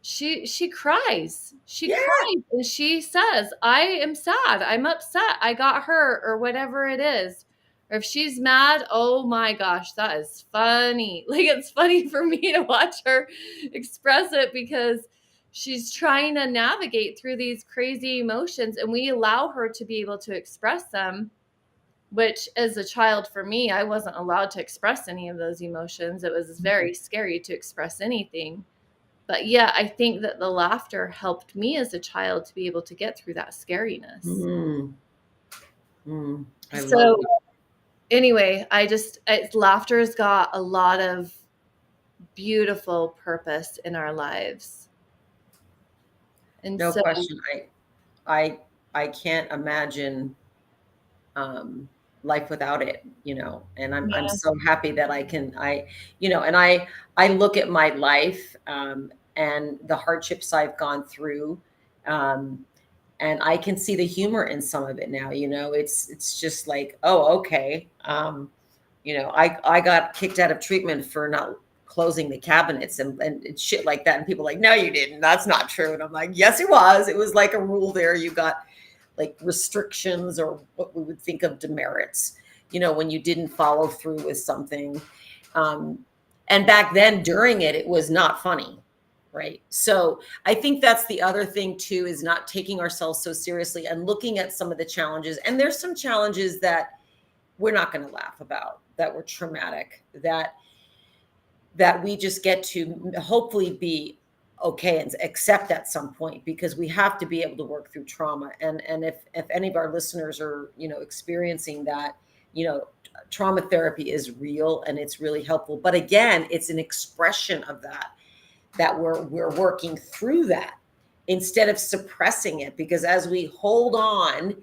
Speaker 2: she cries. She
Speaker 1: Yeah.
Speaker 2: cries and she says, I am sad. I'm upset. I got hurt, or whatever it is. Or if she's mad, oh my gosh, that is funny. Like, it's funny for me to watch her express it because she's trying to navigate through these crazy emotions, and we allow her to be able to express them, which as a child for me, I wasn't allowed to express any of those emotions. It was very scary to express anything. But yeah, I think that the laughter helped me as a child to be able to get through that scariness.
Speaker 1: Mm. Mm. I love
Speaker 2: So
Speaker 1: it.
Speaker 2: anyway, laughter's got a lot of beautiful purpose in our lives. And
Speaker 1: No
Speaker 2: so
Speaker 1: question. I can't imagine life without it, and I'm
Speaker 2: yeah,
Speaker 1: so happy that I look at my life and the hardships I've gone through, um, and I can see the humor in some of it now. It's just like, oh, okay. I got kicked out of treatment for not closing the cabinets and shit like that, and people are like, no, you didn't. That's not true. And I'm like, yes, it was. It was like a rule there. You got like restrictions or what we would think of demerits, when you didn't follow through with something. Um, and back then during it was not funny. Right. So I think that's the other thing too, is not taking ourselves so seriously and looking at some of the challenges. And there's some challenges that we're not going to laugh about, that were traumatic, that we just get to hopefully be okay and accept at some point, because we have to be able to work through trauma. And if any of our listeners are experiencing that, trauma therapy is real and it's really helpful. But again, it's an expression of that we're working through that instead of suppressing it, because as we hold on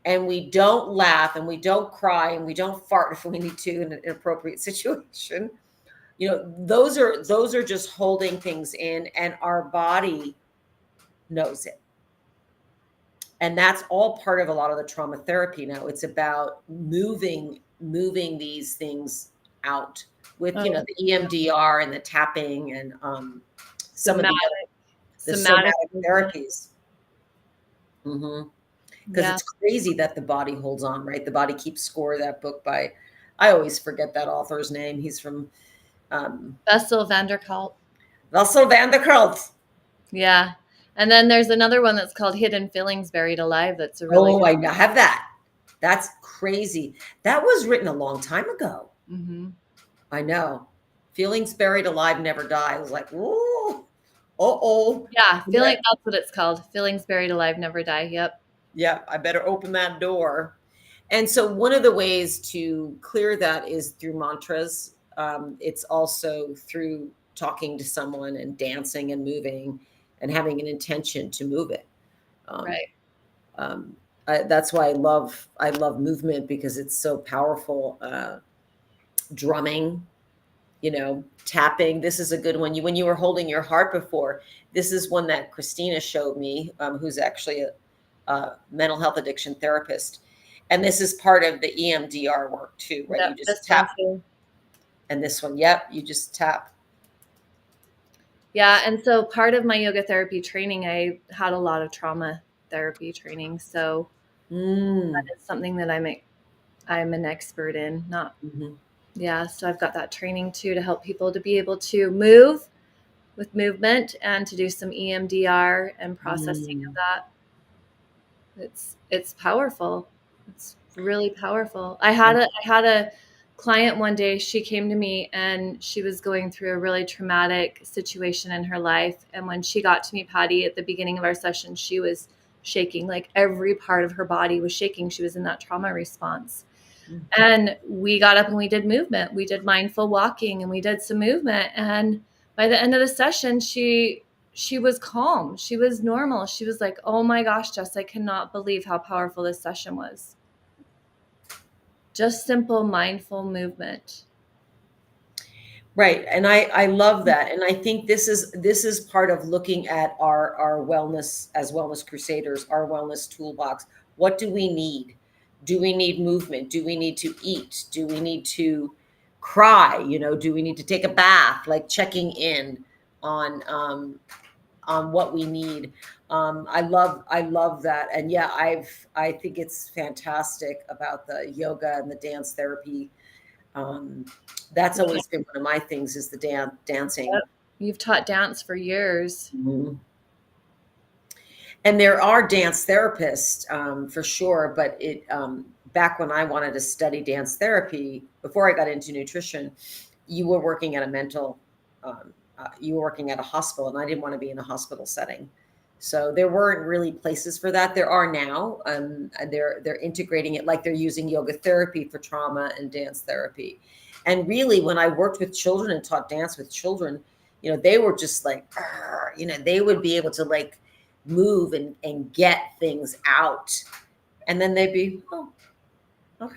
Speaker 1: and we don't laugh and we don't cry and we don't fart if we need to in an inappropriate situation, those are just holding things in, and our body knows it. And that's all part of a lot of the trauma therapy now. It's about moving these things out with the EMDR and the tapping and some of the somatic therapies. Mm-hmm. Because
Speaker 2: yeah.
Speaker 1: it's crazy that the body holds on, right? The Body Keeps Score, that book by, I always forget that author's name. He's from
Speaker 2: Bessel van der Kolk.
Speaker 1: Bessel van der Kolk.
Speaker 2: Yeah. And then there's another one that's called Hidden Feelings Buried Alive. That's a really good
Speaker 1: I have that. That's crazy. That was written a long time ago.
Speaker 2: Mm-hmm.
Speaker 1: I know. Feelings Buried Alive Never Die. I was like, whoa, Uh-oh.
Speaker 2: Yeah, feeling, that's what it's called. Feelings buried alive never die. Yep.
Speaker 1: Yeah, I better open that door. And so one of the ways to clear that is through mantras. It's also through talking to someone and dancing and moving and having an intention to move it. Um,
Speaker 2: Right.
Speaker 1: that's why I love movement, because it's so powerful. Drumming, tapping. This is a good one. When you were holding your heart before, this is one that Christina showed me, who's actually a mental health addiction therapist. And this is part of the EMDR work too, right?
Speaker 2: Yep.
Speaker 1: You just
Speaker 2: This one
Speaker 1: tap.
Speaker 2: too.
Speaker 1: And this one, yep, you just tap.
Speaker 2: Yeah. And so part of my yoga therapy training, I had a lot of trauma therapy training. So that
Speaker 1: Mm.
Speaker 2: is something that I'm an expert in. Not,
Speaker 1: Mhm.
Speaker 2: yeah. So I've got that training too to help people to be able to move with movement and to do some EMDR and processing of
Speaker 1: Mm.
Speaker 2: that. It's powerful. It's really powerful. I had a client one day. She came to me and she was going through a really traumatic situation in her life. And when she got to me, Patty, at the beginning of our session, she was shaking. Like every part of her body was shaking. She was in that trauma response.
Speaker 1: Mm.
Speaker 2: And we got up and we did movement. We did mindful walking and we did some movement. And by the end of the session, she was calm. She was normal. She was like, "Oh my gosh, Jess, I cannot believe how powerful this session was." Just simple mindful movement.
Speaker 1: Right. And I love that. And I think this is part of looking at our wellness as wellness crusaders, our wellness toolbox. What do we need? Do we need movement? Do we need to eat? Do we need to cry? Do we need to take a bath? Like checking in on what we need. I love that. And yeah, I think it's fantastic about the yoga and the dance therapy. um, that's
Speaker 2: Yeah.
Speaker 1: always been one of my things, is the dancing.
Speaker 2: Yep. You've taught dance for years.
Speaker 1: Mhm. And there are dance therapists, for sure, but back when I wanted to study dance therapy, before I got into nutrition, you were working at a mental, you were working at a hospital, and I didn't want to be in a hospital setting. So there weren't really places for that. There are now. And they're integrating it, like they're using yoga therapy for trauma and dance therapy. And really, when I worked with children and taught dance with children, they were just like, "Arr," they would be able to like move and get things out, and then they'd be, oh, okay.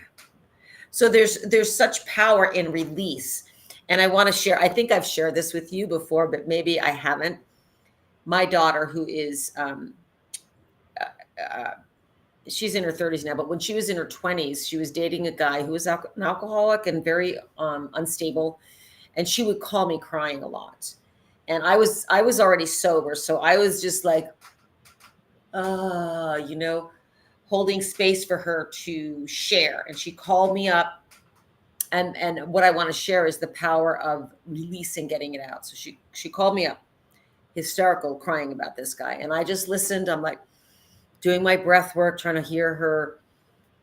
Speaker 1: So there's such power in release. And I want to share, I think I've shared this with you before, but maybe I haven't. My daughter, who is uh, she's in her 30s now, but when she was in her 20s, she was dating a guy who was an alcoholic and very unstable, and she would call me crying a lot. And I was already sober, so I was just like, uh you know holding space for her to share. And she called me up, and what I want to share is the power of releasing, getting it out. So she called me up, hysterical, crying about this guy, and I just listened. I'm like doing my breath work, trying to hear her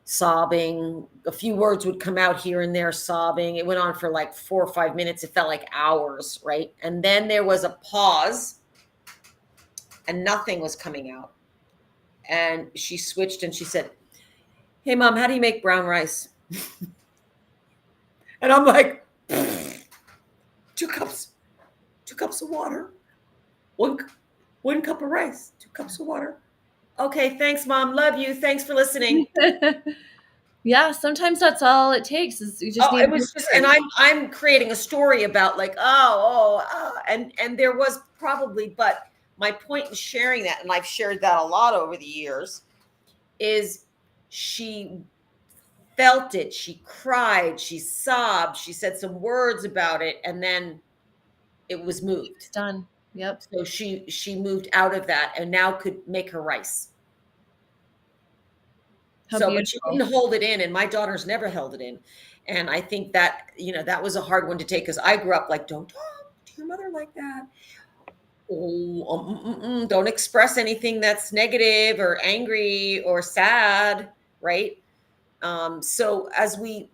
Speaker 1: sobbing. A few words would come out here and there, sobbing. It went on for like 4 or 5 minutes. It felt like hours, right? And then there was a pause, and nothing was coming out. And she switched and she said, "Hey, mom, how do you make brown rice?" And I'm like, two cups, 2 cups of water, one, one cup of rice, 2 cups of water. Okay, thanks, mom. Love you. Thanks for listening.
Speaker 2: Yeah, sometimes that's all it takes is you just
Speaker 1: Oh,
Speaker 2: need
Speaker 1: it
Speaker 2: to be
Speaker 1: was just, and
Speaker 2: heard.
Speaker 1: I'm creating a story about like, and there was probably, but my point in sharing that, and I've shared that a lot over the years, is she felt it. She cried. She sobbed. She said some words about it, and then it was moved.
Speaker 2: It's done. Yep.
Speaker 1: So she moved out of that and now could make her rice.
Speaker 2: How
Speaker 1: So, but she
Speaker 2: beautiful.
Speaker 1: didn't hold it in, and my daughter's never held it in. And I think that, that was a hard one to take, because I grew up like, don't talk to your mother like that. Oh, don't express anything that's negative or angry or sad, right? So as we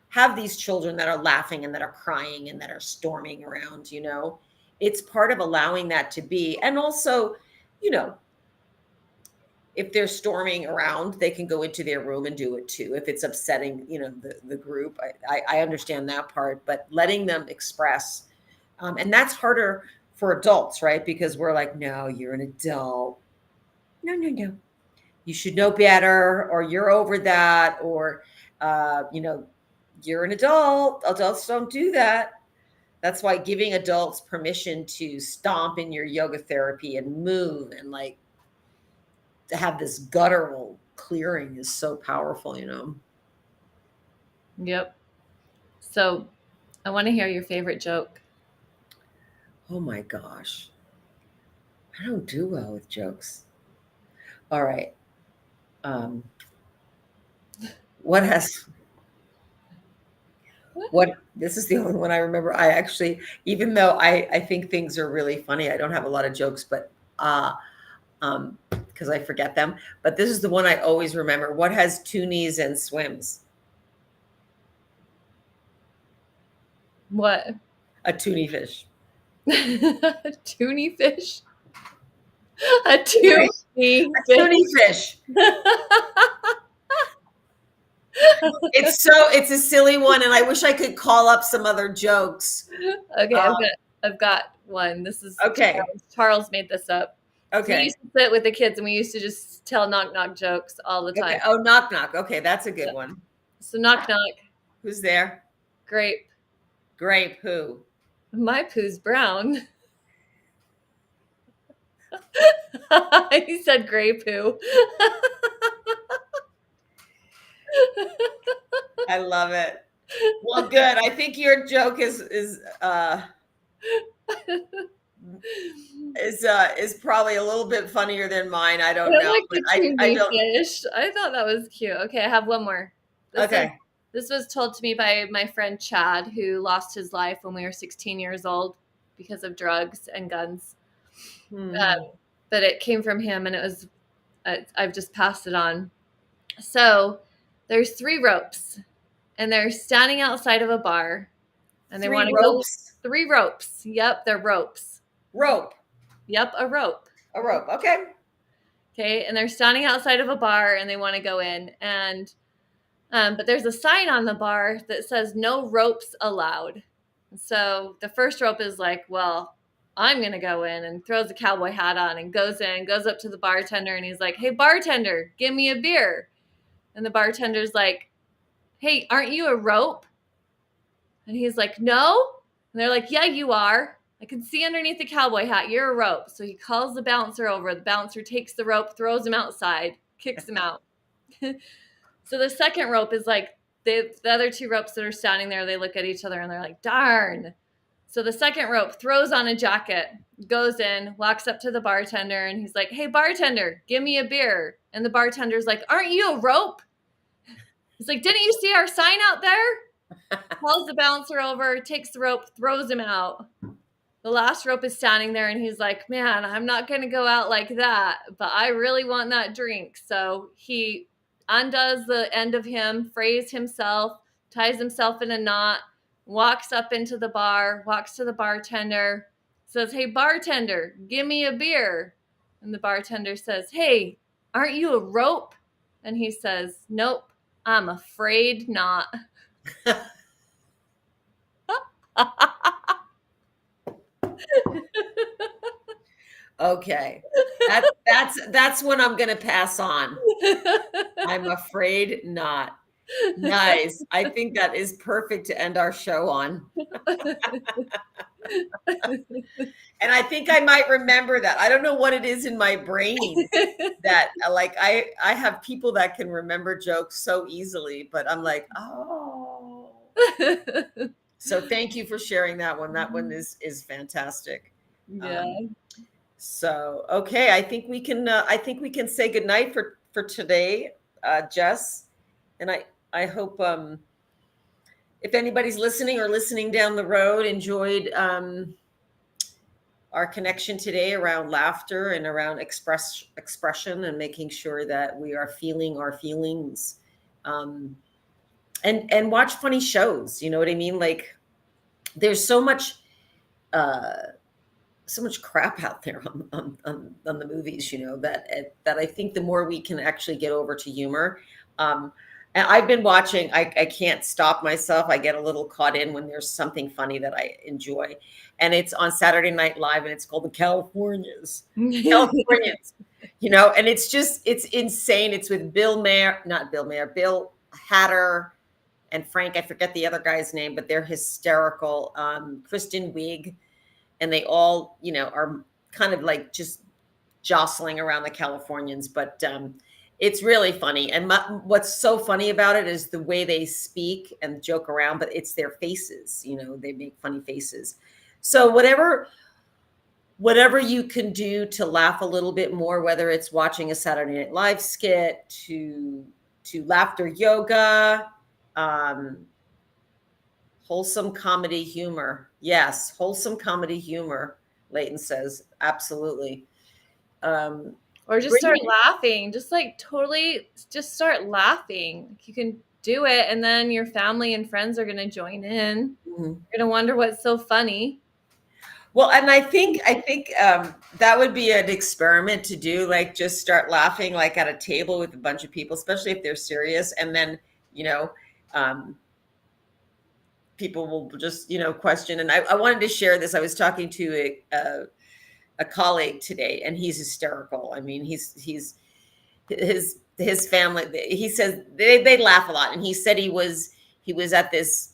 Speaker 1: have these children that are laughing and that are crying and that are storming around, it's part of allowing that to be. And also, you know, if they're storming around, they can go into their room and do it too. If it's upsetting, you know, the group, I understand that part, but letting them express, and that's harder for adults, right? Because we're like, no, you're an adult. No, no, no. You should know better, or you're over that, or, you know, you're an adult. Adults don't do that. That's why giving adults permission to stomp in your yoga therapy and move and like to have this guttural clearing is so powerful, you know?
Speaker 2: Yep. So I want to hear your favorite joke.
Speaker 1: Oh my gosh. I don't do well with jokes. All right. Um, what this is the only one I remember. I actually, even though I think things are really funny, I don't have a lot of jokes, but because I forget them. But this is the one I always remember. What has two knees and swims?
Speaker 2: What?
Speaker 1: A tunny fish.
Speaker 2: A tunny fish? A
Speaker 1: Right.
Speaker 2: tunny
Speaker 1: A
Speaker 2: fish.
Speaker 1: tunny fish. It's a silly one, and I wish I could call up some other jokes.
Speaker 2: Okay, I've got one. This is
Speaker 1: Okay.
Speaker 2: Charles made this up. So we
Speaker 1: Okay.
Speaker 2: used to sit with the kids and we used to just tell knock knock jokes all the time.
Speaker 1: Okay. Oh, knock knock. Okay, that's a good one.
Speaker 2: So knock knock,
Speaker 1: Who's there?
Speaker 2: grape.
Speaker 1: Grape. Who?
Speaker 2: My poo's brown. He said gray poo.
Speaker 1: I love it. Well, good. I think your joke is probably a little bit funnier than mine. I don't know.
Speaker 2: like
Speaker 1: But
Speaker 2: the
Speaker 1: I don't.
Speaker 2: fish. I thought that was cute. Okay, I have one more.
Speaker 1: Okay.
Speaker 2: This was told to me by my friend Chad, who lost his life when we were 16 years old because of drugs and guns. But it came from him, and it was I've just passed it on. So there's 3 ropes, and they're standing outside of a bar, and they want to go. 3 ropes. Yep, they're ropes.
Speaker 1: Rope.
Speaker 2: Yep, a rope.
Speaker 1: A rope. Okay.
Speaker 2: Okay, and they're standing outside of a bar, and they want to go in, and but there's a sign on the bar that says no ropes allowed. So the first rope is like, well, I'm going to go in, and throws a cowboy hat on and goes in, goes up to the bartender, and he's like, hey, bartender, give me a beer. And the bartender's like, hey, aren't you a rope? And he's like, no. And they're like, yeah, you are. I can see underneath the cowboy hat. You're a rope. So he calls the bouncer over. The bouncer takes the rope, throws him outside, kicks him out. So the second rope is like, the other 2 ropes that are standing there, they look at each other and they're like, darn. So the second rope throws on a jacket, goes in, walks up to the bartender, and he's like, hey, bartender, give me a beer. And the bartender's like, aren't you a rope? He's like, didn't you see our sign out there? Calls the bouncer over, takes the rope, throws him out. The last rope is standing there, and he's like, man, I'm not going to go out like that, but I really want that drink. So he undoes the end of him, frays himself, ties himself in a knot, walks up into the bar, walks to the bartender, says, hey, bartender, give me a beer. And the bartender says, hey, aren't you a rope? And he says, nope, I'm afraid not.
Speaker 1: Okay. That's one I'm going to pass on. I'm afraid not. Nice. I think that is perfect to end our show on. And I think I might remember that. I don't know what it is in my brain that like I have people that can remember jokes so easily, but I'm like, oh. So thank you for sharing that one. That one is fantastic.
Speaker 2: Yeah.
Speaker 1: So okay, I think we can say goodnight for today, Jess. And I hope if anybody's listening or listening down the road enjoyed our connection today around laughter and around expression and making sure that we are feeling our feelings, and watch funny shows. You know what I mean? Like there's so much so much crap out there on the movies, that I think the more we can actually get over to humor. And I've been watching, I can't stop myself. I get a little caught in when there's something funny that I enjoy. And it's on Saturday Night Live and it's called The Californians. Californians, and it's insane. It's with Bill Mayer, not Bill Mayer, Bill Hatter and Frank, I forget the other guy's name, but they're hysterical. Kristen Wiig, and they all, are kind of like just jostling around the Californians. But it's really funny. And what's so funny about it is the way they speak and joke around, but it's their faces. They make funny faces. So whatever you can do to laugh a little bit more, whether it's watching a Saturday Night Live skit, to laughter yoga, wholesome comedy humor. Yes, wholesome comedy humor, Leighton says. Absolutely.
Speaker 2: Or just start laughing. Just like totally just start laughing. You can do it, and then your family and friends are going to join in.
Speaker 1: Mm-hmm.
Speaker 2: You're going to wonder what's so funny.
Speaker 1: Well, and I think that would be an experiment to do, like just start laughing like at a table with a bunch of people, especially if they're serious, and then people will just question. And I wanted to share this. I was talking to a colleague today, and he's hysterical. I mean, he's his family. He says they laugh a lot, and he said he was at this.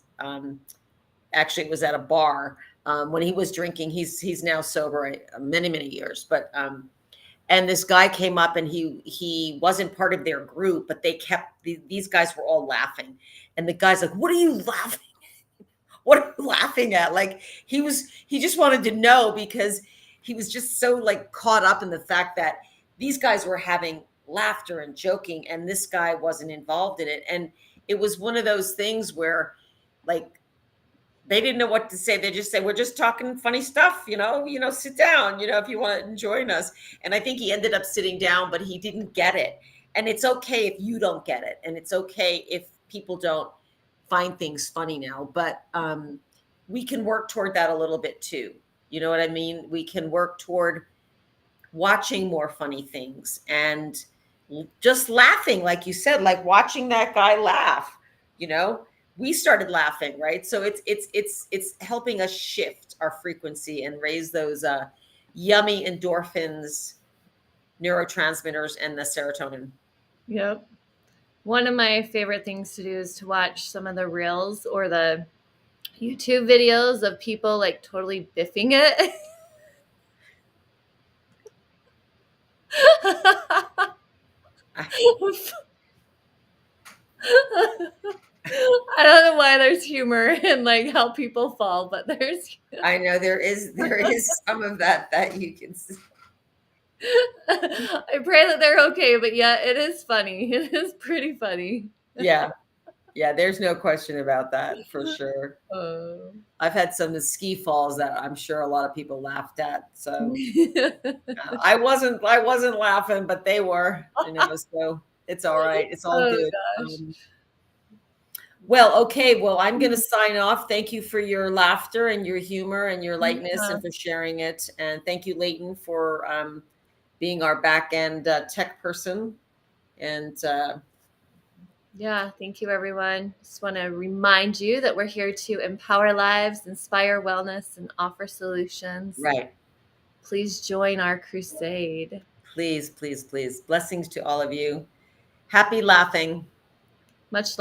Speaker 1: Actually, it was at a bar. When he was drinking, he's now sober many years, but and this guy came up, and he wasn't part of their group, but these guys were all laughing, and the guy's like, "What are you laughing? What are you laughing at?" Like he just wanted to know, because he was just so like caught up in the fact that these guys were having laughter and joking, and this guy wasn't involved in it, and it was one of those things where like they didn't know what to say. They just said, "We're just talking funny stuff, sit down, if you want to join us." And I think he ended up sitting down, but he didn't get it. And it's okay if you don't get it. And it's okay if people don't find things funny now, but we can work toward that a little bit too. You know what I mean? We can work toward watching more funny things and just laughing, like you said, like watching that guy laugh, we started laughing, right? So it's helping us shift our frequency and raise those yummy endorphins, neurotransmitters, and the serotonin.
Speaker 2: Yep. One of my favorite things to do is to watch some of the reels or the YouTube videos of people like totally biffing it. I don't know why there's humor in like how people fall, but there's.
Speaker 1: I know there is some of that you can see.
Speaker 2: I pray that they're okay, but yeah, it is funny. It is pretty funny.
Speaker 1: Yeah, there's no question about that, for sure. I've had some ski falls that I'm sure a lot of people laughed at. So I wasn't laughing, but they were, so it's all right. It's all good. Well, okay. Well, I'm going to sign off. Thank you for your laughter and your humor and your lightness and for sharing it. And thank you, Leighton, for being our back end tech person. And
Speaker 2: yeah, thank you, everyone. Just want to remind you that we're here to empower lives, inspire wellness, and offer solutions.
Speaker 1: Right.
Speaker 2: Please join our crusade.
Speaker 1: Please, please, please. Blessings to all of you. Happy laughing.
Speaker 2: Much love.